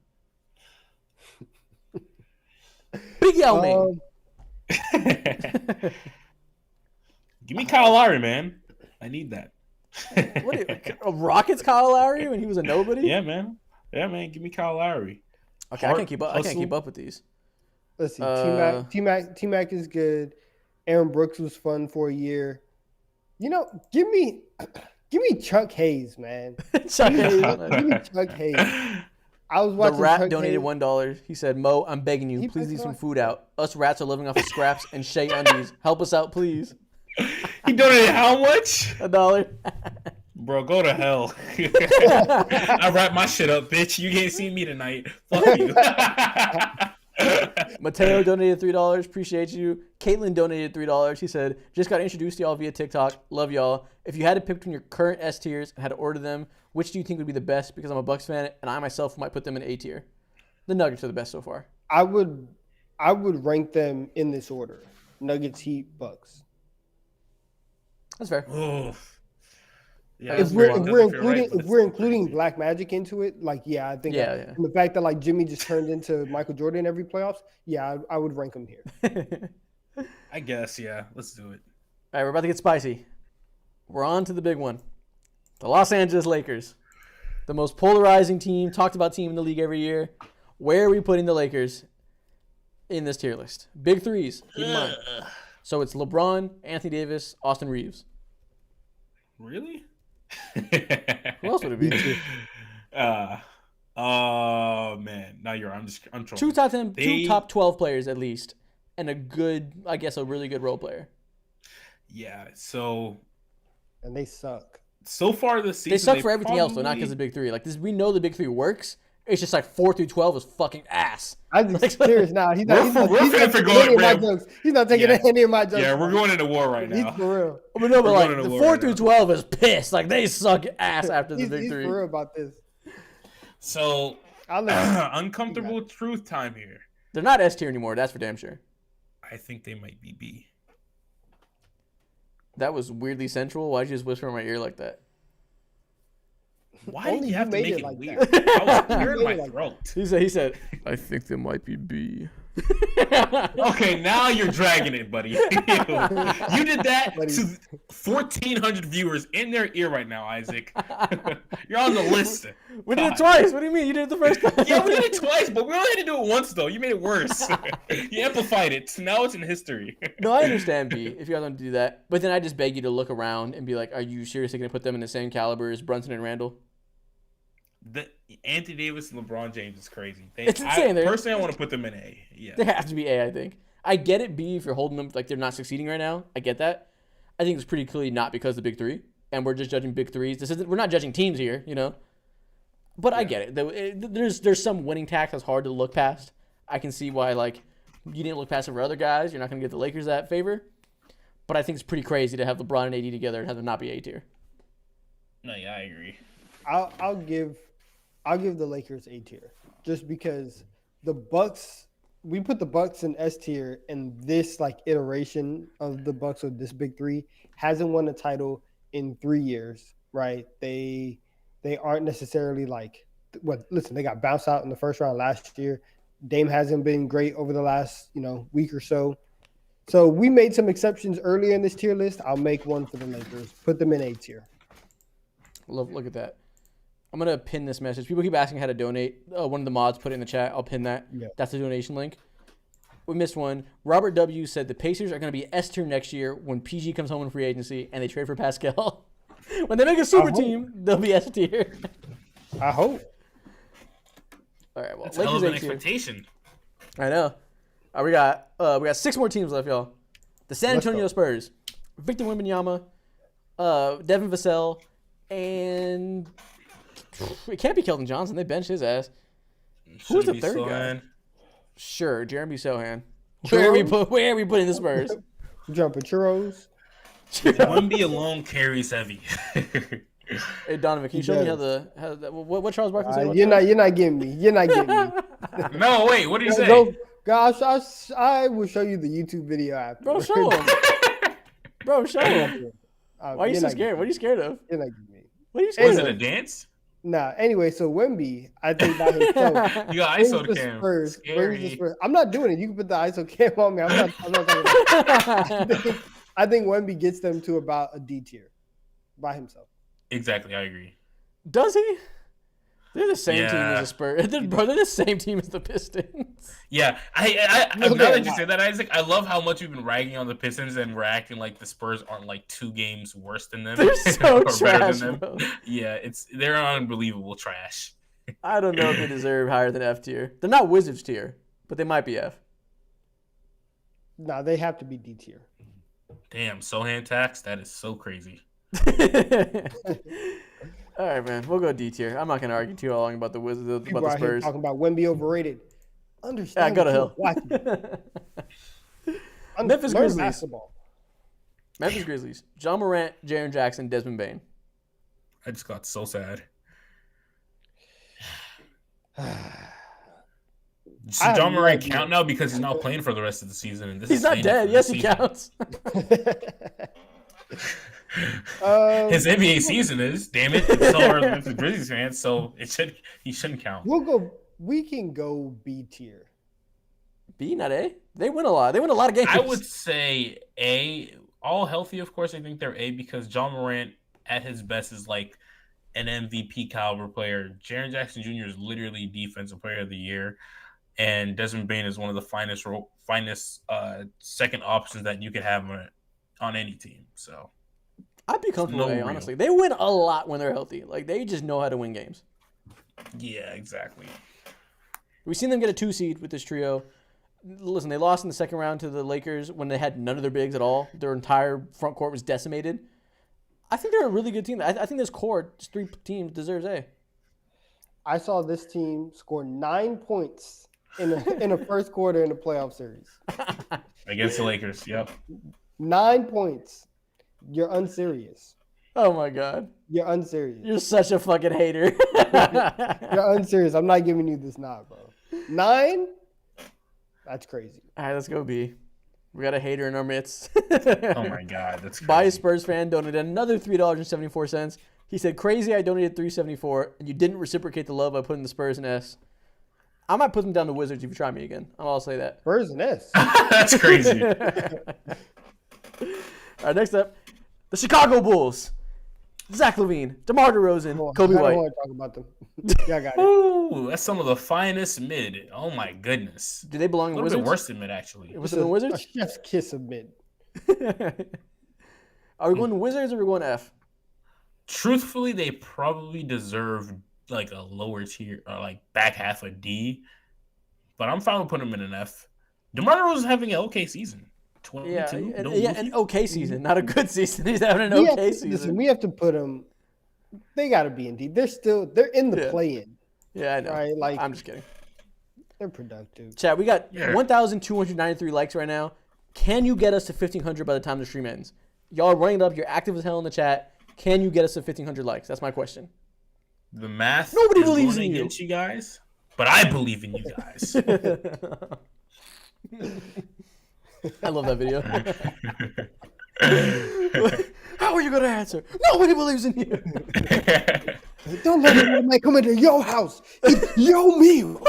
Big Yao Ming. Give me Kyle Lowry, man. I need that. What are you, Rockets Kyle Lowry when he was a nobody? Yeah, man. Yeah, man. Give me Kyle Lowry. Okay, I can't keep up. I can't keep up with these. Let's see. T-Mac is good. Aaron Brooks was fun for a year. You know, give me Chuck Hayes, man. Chuck Hayes. Give me Chuck Hayes. I was The watching rat Chuck donated Hayes. $1. He said, Mo, I'm begging you, He please plays leave a some lot. food out. Us rats are living off of scraps and Shea undies. Help us out, please. He donated how much? $1. Bro, go to hell. I wrap my shit up, bitch. You can't see me tonight. Fuck you. Mateo donated $3. Appreciate you. Caitlin donated $3. He said, just got introduced to y'all via TikTok. Love y'all. If you had to pick between your current S tiers and had to order them, which do you think would be the best? Because I'm a Bucks fan and I myself might put them in A tier. The Nuggets are the best so far. I would rank them in this order: Nuggets, Heat, Bucks. That's fair. Oh. Yeah, If that's we're right. if Doesn't we're feel including right, but if it's we're still including crazy. Black Magic into it, like yeah, I think Yeah, and the fact that like Jimmy just turned into Michael Jordan every playoffs, yeah, I would rank him here. I guess, yeah. Let's do it. All right, we're about to get spicy. We're on to the big one. The Los Angeles Lakers. The most polarizing team, talked about team in the league every year. Where are we putting the Lakers in this tier list? Big threes, keep in mind. So it's LeBron, Anthony Davis, Austin Reeves. Really? Who else would it be? Oh man. Now I'm trolling. Two top 10, two top 12 players at least, and a good, I guess, a really good role player. Yeah. So And they suck. far this season They suck for everything else, though, not because of the big three. Like this, we know the big three works. It's just like 4 through 12 is fucking ass. I'm just serious now. He's not. We're finna taking go any of my Ram. jokes. He's not taking Yeah. any of my jokes. Yeah, we're going into war right He's now. for real. But no, but We're like going to the war 4 right through now. 12 is pissed. Like they suck ass after the He's big three. for real about this. So I'll let uncomfortable truth time here. They're not S tier anymore. That's for damn sure. I think they might be B. That was weirdly sensual. Why'd you just whisper in my ear like that? Why Only did you you have to made make it it like weird? that. I was You clearing made my it like throat. He said, I think they might be B. Okay, now you're dragging it, buddy. You did that Buddy. to 1,400 viewers in their ear right now, Isaac. You're on the list. We did it twice. What do you mean? You did it the first time. Yeah, we did it twice, but we only had to do it once, though. You made it worse. You amplified it. So now it's in history. No, I understand, B, if you guys want to do that. But then I just beg you to look around and be like, are you seriously going to put them in the same caliber as Brunson and Randall? Anthony Davis and LeBron James is crazy. It's insane. Personally, I want to put them in A. Yeah. They have to be A, I think. I get it, B, if you're holding them like they're not succeeding right now. I get that. I think it's pretty clearly not because of the big three, and we're just judging big threes. We're not judging teams here, you know. But I get it. There's some winning tax that's hard to look past. I can see why like you didn't look past it for other guys. You're not going to give the Lakers that favor. But I think it's pretty crazy to have LeBron and AD together and have them not be A tier. No, yeah, I agree. I'll give the Lakers A tier just because the Bucks. We put the Bucks in S tier, and this like iteration of the Bucks with this big three hasn't won a title in 3 years, right? They aren't necessarily like what. Listen, they got bounced out in the first round last year. Dame hasn't been great over the last week or so. So we made some exceptions earlier in this tier list. I'll make one for the Lakers. Put them in A tier. Look at that. I'm going to pin this message. People keep asking how to donate. One of the mods put it in the chat. I'll pin that. Yeah. That's the donation link. We missed one. Robert W. said the Pacers are going to be S tier next year when PG comes home in free agency and they trade for Pascal. When they make a super team, they'll be S tier. I hope. All right, well, That's Lakers hell of an A tier. expectation. I know. We got 6 more teams left, y'all. The San Let's Antonio go. Spurs, Victor Wembanyama, Devin Vassell, and it can't be Keldon Johnson. They benched his ass. Who's the third guy? Sure, Jeremy Sohan. Where are we putting the Spurs? Jumping churros. Wemby alone carries heavy. Hey Donovan, can you show me what Charles Barkley said? You're not getting me. You're not getting me. No, wait. What did he say? No, gosh, I will show you the YouTube video after. Bro, show him. Bro, show him. Why are you so scared? What are you scared of? You're not getting me. What are you scared Was of? it a dance? Nah. Anyway, so Wemby, I think by himself. You got brings ISO the cam. Spurs, Scary. brings the Spurs. I'm not doing it. You can put the ISO cam on me. I'm not talking about it. I think Wemby gets them to about a D tier by himself. Exactly, I agree. Does he? They're the same team Yeah. as the Spurs. They're the same team as the Pistons. Yeah, now that you say that, Isaac, I love how much we've been ragging on the Pistons and we're acting like the Spurs aren't like 2 games worse than them. They're so or better trash, than them. bro. Yeah, they're unbelievable trash. I don't know if they deserve higher than F tier. They're not Wizards tier, but they might be F. Nah, they have to be D tier. Damn, Sohan tax, that is so crazy. All right, man. We'll go D tier. I'm not gonna argue too long about the Wizards, People about the out here Spurs. talking about Wemby overrated. Understand? Yeah, go to what hell. you're watching. Memphis Learn Grizzlies. basketball. Memphis Grizzlies. John Morant, Jaren Jackson, Desmond Bane. I just got so sad. Should have John no Morant idea. count now because he's not playing for the rest of the season? And this He's is not staying dead. for Yes, the he season. counts. His NBA season is, damn it. It's so are the Grizzlies fans, so he shouldn't count. We can go B tier. B, not A. They win a lot. They win a lot of games. I would say A. All healthy, of course. I think they're A because John Morant at his best is like an MVP caliber player. Jaren Jackson Jr. is literally Defensive Player of the Year, and Desmond Bane is one of the finest second options that you could have on any team. So I'd be comfortable with No A, real. honestly. They win a lot when they're healthy. Like, they just know how to win games. yeah, exactly. We've seen them get a 2 seed with this trio. Listen, they lost in the second round to the Lakers when they had none of their bigs at all. Their entire front court was decimated. I think they're a really good team. I think this core, this 3 teams, deserves A. I saw this team score 9 points in the first quarter in the playoff series. Against the Lakers, yep. 9 points. You're unserious. Oh, my God. You're unserious. You're such a fucking hater. You're unserious. I'm not giving you this nod, bro. 9? That's crazy. All right, let's go B. We got a hater in our midst. Oh, my God. That's crazy. Biased Spurs fan donated another $3.74. He said, crazy I donated $3.74 and you didn't reciprocate the love by putting the Spurs in S. I might put them down to Wizards if you try me again. I'll say that. Spurs and S. That's crazy. All right, next up, the Chicago Bulls. Zach LaVine, DeMar DeRozan, Kobe I don't White. want to talk about them. Yeah, I got it. Ooh, that's some of the finest mid. Oh my goodness. Do they belong A in little bit Wizards? worse than mid, actually. Was it in Wizards? A chef's kiss of mid. Are we going to Wizards or are we going to F? Truthfully, they probably deserve like a lower tier or like back half of D. But I'm fine with putting them in an F. DeMar DeRozan's having an okay season. 22. Yeah, no an okay season, not a good season. He's having an We okay have to- season. Listen, we have to put them. They got to be in D. They're in the Yeah. play-in. Yeah, I know. Right? Like I'm just kidding. they're productive. Chat, we got Yeah. 1,293 likes right now. Can you get us to 1,500 by the time the stream ends? Y'all are running it up. You're active as hell in the chat. Can you get us to 1,500 likes? That's my question. The math Nobody is believes going in you. against you guys, but I believe in you guys. I love that video. How are you going to answer? Nobody believes in you. Don't let anybody come into your house. It's your meal.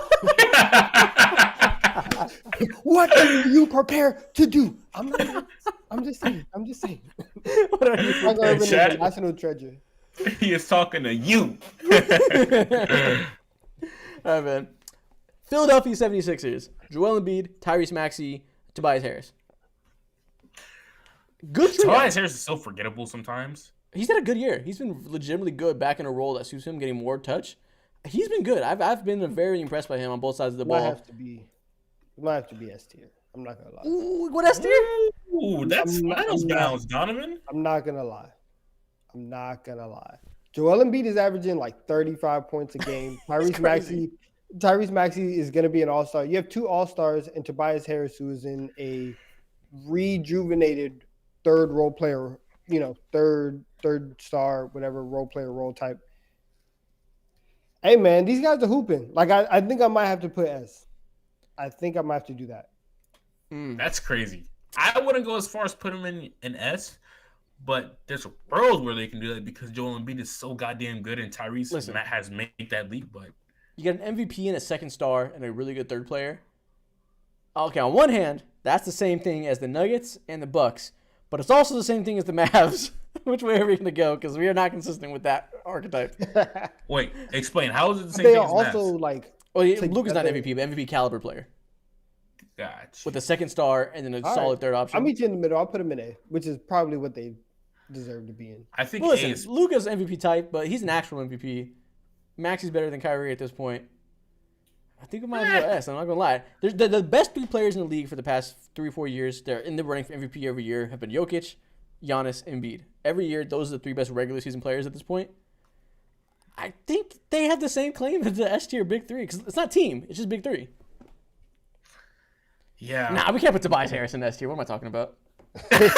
What are you prepared to do? I'm just saying. What are you I'm going to Chat. a national treasure. He is talking to you. All right, man. Philadelphia 76ers. Joel Embiid, Tyrese Maxey, Tobias Harris. Good trio. Tobias Harris is so forgettable sometimes. He's had a good year. He's been legitimately good back in a role that suits him, getting more touch. He's been good. I've been very impressed by him on both sides of the Might ball. have to be S tier. I'm not gonna lie. Ooh, what S tier? Ooh, that's finals bounds, Donovan. I'm not gonna lie. Joel Embiid is averaging like 35 points a game. Tyrese Maxey is gonna be an all-star. You have two all-stars and Tobias Harris, who is in a rejuvenated third role player, third star, whatever role player role type. Hey man, these guys are hooping. Like I think I might have to put S. I think I might have to do that. That's crazy. I wouldn't go as far as put him in an S, but there's a world where they can do that because Joel Embiid is so goddamn good and Tyrese has made that leap. But You got an MVP and a second star and a really good third player. Okay, on one hand, that's the same thing as the Nuggets and the Bucks, but it's also the same thing as the Mavs. Which way are we going to go? Because we are not consistent with that archetype. wait, explain. How is it the same They thing are as also Mavs? like Well, together. Luka's not MVP, but MVP caliber player Gotcha. with a second star and then a All solid right. third option. I'll meet you in the middle. I'll put them in A, which is probably what they deserve to be in. I think Well, A listen, is Luka's MVP type, but he's an actual MVP. Max is better than Kyrie at this point. I think we might as well S. I'm not gonna lie. There's the best three players in the league for the past 3-4 years. They're in the running for MVP every year. Have been Jokic, Giannis, Embiid. Every year, those are the three best regular season players at this point. I think they have the same claim as the S tier big three because it's not team. It's just big three. yeah. Nah, we can't put Tobias Harris in S tier. What am I talking about? That's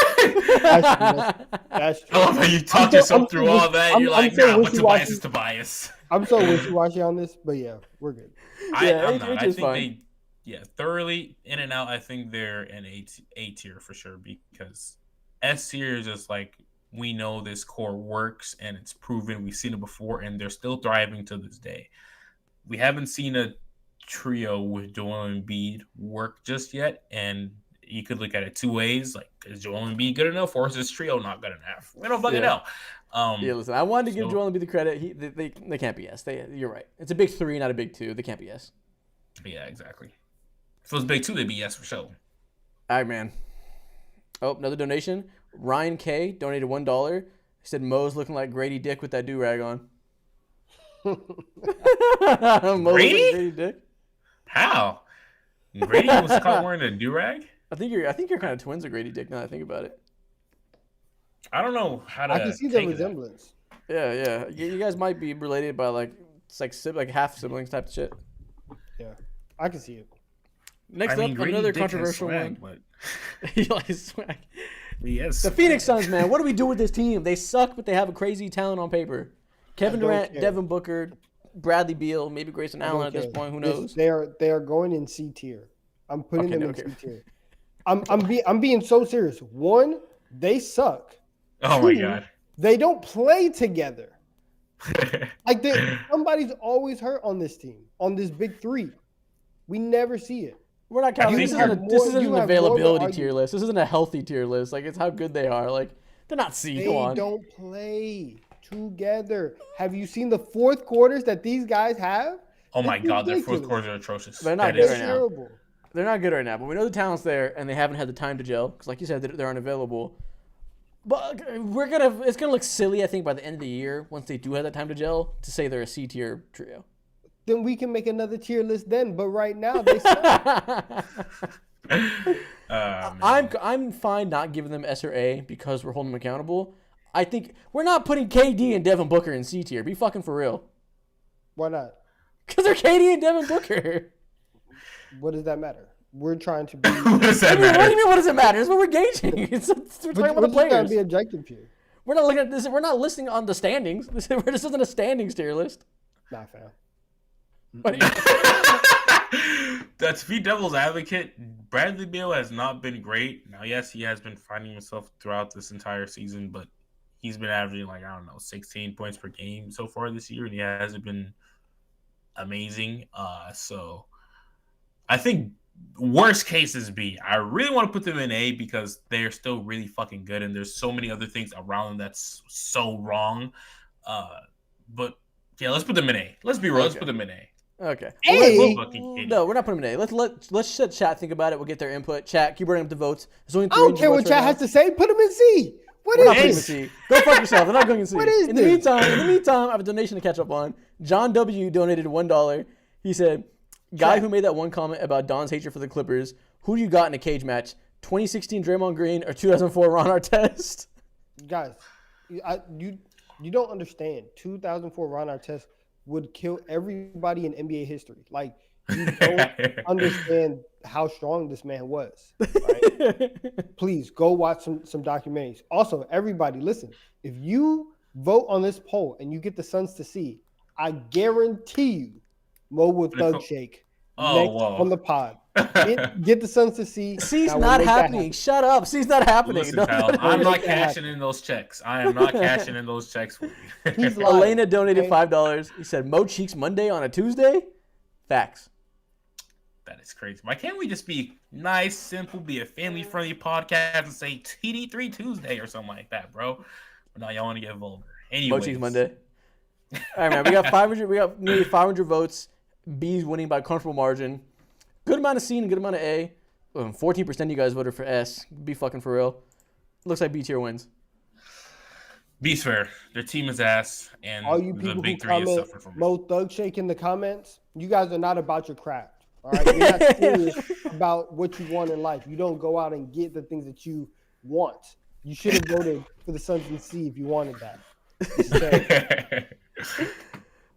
I true. love how you talked yourself through all that. You're like, so nah, but wishy-washy. Tobias is Tobias. I'm so wishy-washy on this, but yeah, we're good. Yeah, I'm A- not. A I tier's think fine. thoroughly in and out. I think they're an A tier for sure because S tier is just like we know this core works and it's proven. We've seen it before and they're still thriving to this day. We haven't seen a trio with Joel Embiid work just yet, and you could look at it two ways: like, is Joel Embiid good enough, or is this trio not good enough? We don't fucking know. Yeah, listen, I wanted to give so- Joel Embiid the credit. They can't be S. You're right. It's a big three, not a big two. They can't be S. Yeah, exactly. If it was big two, they'd be yes for sure. All right, man. Oh, another donation. Ryan K donated $1. He said Mo's looking like Grady Dick with that do-rag on. Mo looking like Grady? Grady Dick? How? Grady was caught wearing a do-rag? I think you're kind of twins with Grady Dick now that I think about it. I don't know how to I can see the take that. resemblance. Yeah. You guys might be related by like half siblings type of shit. Yeah, I can see it. Next I mean, up, Grady another Dick has controversial swag, one. but He likes swag. yes. The Phoenix Suns, man. What do we do with this team? They suck, but they have a crazy talent on paper. Kevin don't Durant, care. Devin Booker, Bradley Beal, maybe Grayson Allen at this Okay. point. Who This- knows? They are going in C tier. I'm putting Okay, them in okay. C tier. I'm being so serious. One, they suck. Oh my Two, god. They don't play together. Like somebody's always hurt on this team, on this big three. We never see it. We're not counting. think This you're- isn't, this isn't you an have more of an availability argument. tier list. This isn't a healthy tier list. Like, it's how good they are. Like, they're not C. They Come on. don't play together. Have you seen the fourth quarters that these guys have? Oh my It's God, their ridiculous. fourth quarters are atrocious. They're not That good is right They're now. terrible. They're not good right now, but we know the talent's there, and they haven't had the time to gel. Because, like you said, they're unavailable. But it's gonna look silly, I think, by the end of the year, once they do have that time to gel, to say they're a C tier trio. Then we can make another tier list then. But right now they suck. I'm fine not giving them S or A because we're holding them accountable. I think we're not putting KD and Devin Booker in C tier. Be fucking for real. Why not? Because they're KD and Devin Booker. What does that matter? We're trying to be. What does that What do you matter? mean? What does it matter? It's what we're gauging. We're talking about the We're just trying to players. be objective here. We're not looking at this. We're not listing on the standings. This isn't a standings tier list. Nah, fam. What do you- That's be devil's advocate. Bradley Beal has not been great. Now, yes, he has been finding himself throughout this entire season, but he's been averaging 16 points per game so far this year, and he hasn't been amazing. So I think worst case is B. I really want to put them in A because they're still really fucking good, and there's so many other things around them that's so wrong. But yeah, let's put them in A. Let's be real. Let's Okay. put them in A. Okay. A? No, we're not putting them in A. Let's let chat think about it. We'll get their input. Chat, keep bringing up the votes. There's only I don't care what votes chat right has now. to say. Put them in C. What We're not is putting this? them in C. Go fuck yourself. They're not going in C. What is in the this? meantime, I have a donation to catch up on. John W donated $1. He said, "Guy who made that one comment about Don's hatred for the Clippers. Who do you got in a cage match? 2016 Draymond Green or 2004 Ron Artest?" Guys, you don't understand. 2004 Ron Artest would kill everybody in NBA history. Like, you don't understand how strong this man was. Right? Please go watch some documentaries. Also, everybody, listen. If you vote on this poll and you get the Suns to C, I guarantee you, Mo will thug shake next on the pod. Get the Suns to C. C's Now we'll not make that happening. happen. Shut up. C's not happening. Listen, No, pal, no, I'm no. not cashing in those checks. I am not cashing in those checks for you. He's lying. Elena donated Okay? $5. He said, "Mo Cheeks Monday on a Tuesday." Facts. That is crazy. Why can't we just be nice, simple, be a family-friendly podcast and say TD3 Tuesday or something like that, bro? But now y'all want to get vulgar. Mo Anyways. Cheeks Monday. All right, man. We got 500. We got nearly 500 votes. B's winning by comfortable margin. Good amount of C and good amount of A. 14% of you guys voted for S. Be fucking for real. Looks like B tier wins. B's fair. Their team is ass, and All you the people who big three is comment suffering from it. Mo Thug Shake in the comments, you guys are not about your craft. All right, you're not serious about what you want in life. You don't go out and get the things that you want. You should have voted for the Suns and C if you wanted that. Just saying.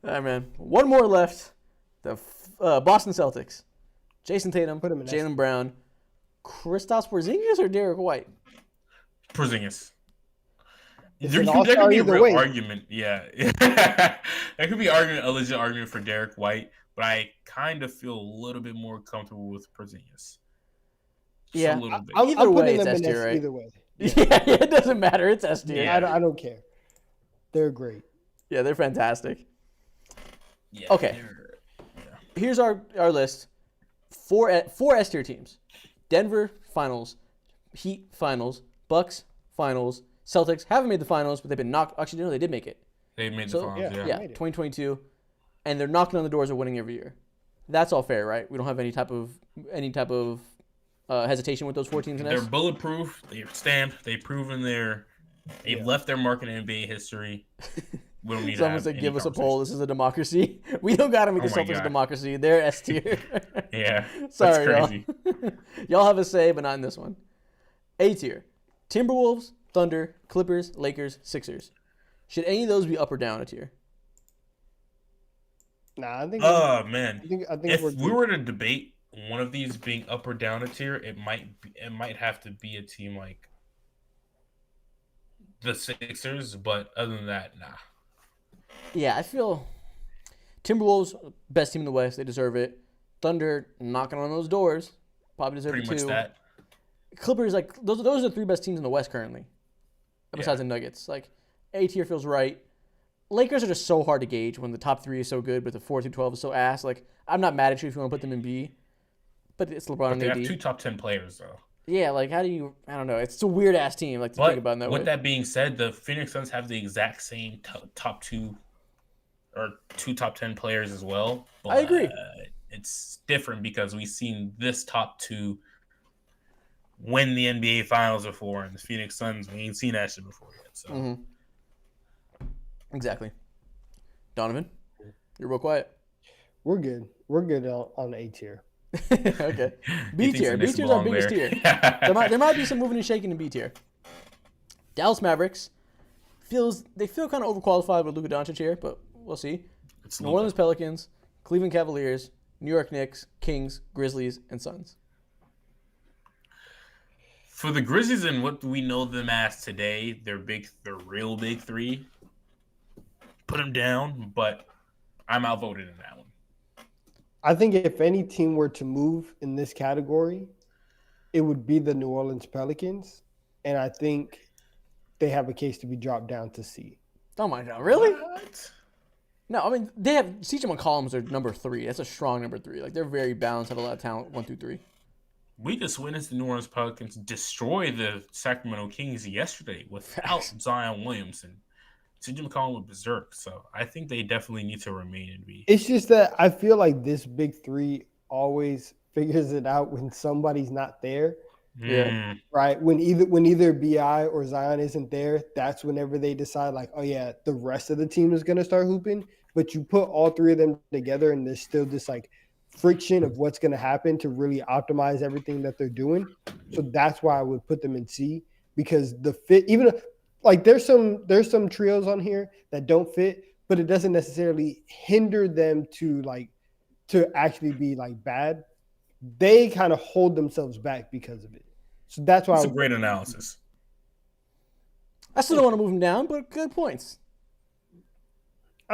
All right, man. One more left. The Boston Celtics. Jason Tatum, Put him in Jaylen Brown, Kristaps Porzingis or Derek White? Porzingis. It's There an could all-star be a either real way. argument, yeah. There could be a legit argument for Derek White, but I kind of feel a little bit more comfortable with Porzingis. Just Yeah, a little bit. I'm Either way, putting it's them S in tier, S right? either way. Yeah, it doesn't matter. It's S tier. Yeah. I don't care. They're great. Yeah, they're fantastic. Yeah, Okay. Here's our list. Four S tier teams: Denver finals, Heat finals, Bucks finals, Celtics haven't made the finals, but they've been knocked. Actually, no, they did make it. They made the So, finals, yeah. Yeah, made it. 2022, and they're knocking on the doors of winning every year. That's all fair, right? We don't have any type of hesitation with those four teams in They're S. bulletproof. They're stamped. They've proven they've left their mark in NBA history. We don't need to Someone have said, any "Give us a conversation. poll. This is a democracy." We don't gotta make the Oh my Celtics a God. democracy. They're S tier. Yeah, Sorry, that's crazy. y'all. Y'all have a say, but not in this one. A tier: Timberwolves, Thunder, Clippers, Lakers, Sixers. Should any of those be up or down a tier? Nah, I think. Oh man, I think if we're we good. were to debate one of these being up or down a tier, it might have to be a team like the Sixers. But other than that, nah. Yeah, I feel Timberwolves best team in the West. They deserve it. Thunder knocking on those doors, probably deserve Pretty it much too. that. Clippers, like those are the three best teams in the West currently, besides Yeah. the Nuggets. Like A tier feels right. Lakers are just so hard to gauge when the top 3 is so good, but the 4 through 12 is so ass. Like, I'm not mad at you if you want to put them in B, but it's LeBron But and they AD. have 2 top 10 players though. Yeah, like how do you? I don't know. It's a weird ass team. Like to think about it in that with way. that being said, the Phoenix Suns have the exact same top 2 or 2 top 10 players as well. But I agree. It's different because we've seen this top 2 win the NBA Finals before, and the Phoenix Suns, we ain't seen that shit before yet. So Exactly. Donovan, you're real quiet. We're good. We're good on A tier. Okay. B tier. B tier is our biggest tier. There might be some moving and shaking in B tier. Dallas Mavericks they feel kind of overqualified with Luka Doncic here, but we'll see. It's New Orleans Pelicans, Cleveland Cavaliers, New York Knicks, Kings, Grizzlies, and Suns. For the Grizzlies and what we know them as today, they're real big 3. Put them down, but I'm outvoted in that one. I think if any team were to move in this category, it would be the New Orleans Pelicans, and I think they have a case to be dropped down to C. Oh my God, really? What? No, I mean they have CJ McCollum's their number 3. That's a strong number 3. Like they're very balanced, have a lot of talent. 1, 2, 3. We just witnessed the New Orleans Pelicans destroy the Sacramento Kings yesterday without Zion Williamson. CJ McCollum was berserk, so I think they definitely need to remain in B. It's just that I feel like this big 3 always figures it out when somebody's not there. Yeah. Right. When either BI or Zion isn't there, that's whenever they decide like, oh yeah, the rest of the team is gonna start hooping. But you put all 3 of them together and there's still this like friction of what's gonna happen to really optimize everything that they're doing. So that's why I would put them in C, because the fit, even like there's some trios on here that don't fit, but it doesn't necessarily hinder them to actually be like bad. They kind of hold themselves back because of it. So that's why It's a great analysis. I still don't want to move them down, but good points.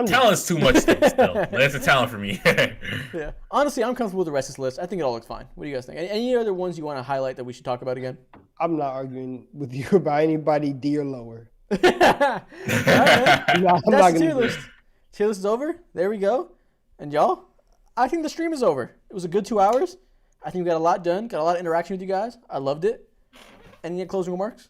Talent's too much still. That's a talent for me. Yeah. Honestly, I'm comfortable with the rest of this list. I think it all looks fine. What do you guys think? Any other ones you want to highlight that we should talk about again? I'm not arguing with you about anybody D or lower. All right, I'm not that's the gonna tier do list. Tier list is over. There we go. And y'all, I think the stream is over. It was a good 2 hours. I think we got a lot done. Got a lot of interaction with you guys. I loved it. Any closing remarks?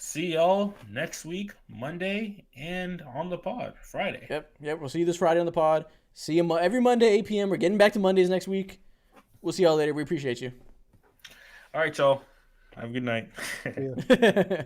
See y'all next week, Monday, and on the pod, Friday. Yep. We'll see you this Friday on the pod. See you every Monday, 8 p.m. We're getting back to Mondays next week. We'll see y'all later. We appreciate you. All right, y'all. Have a good night. Yeah.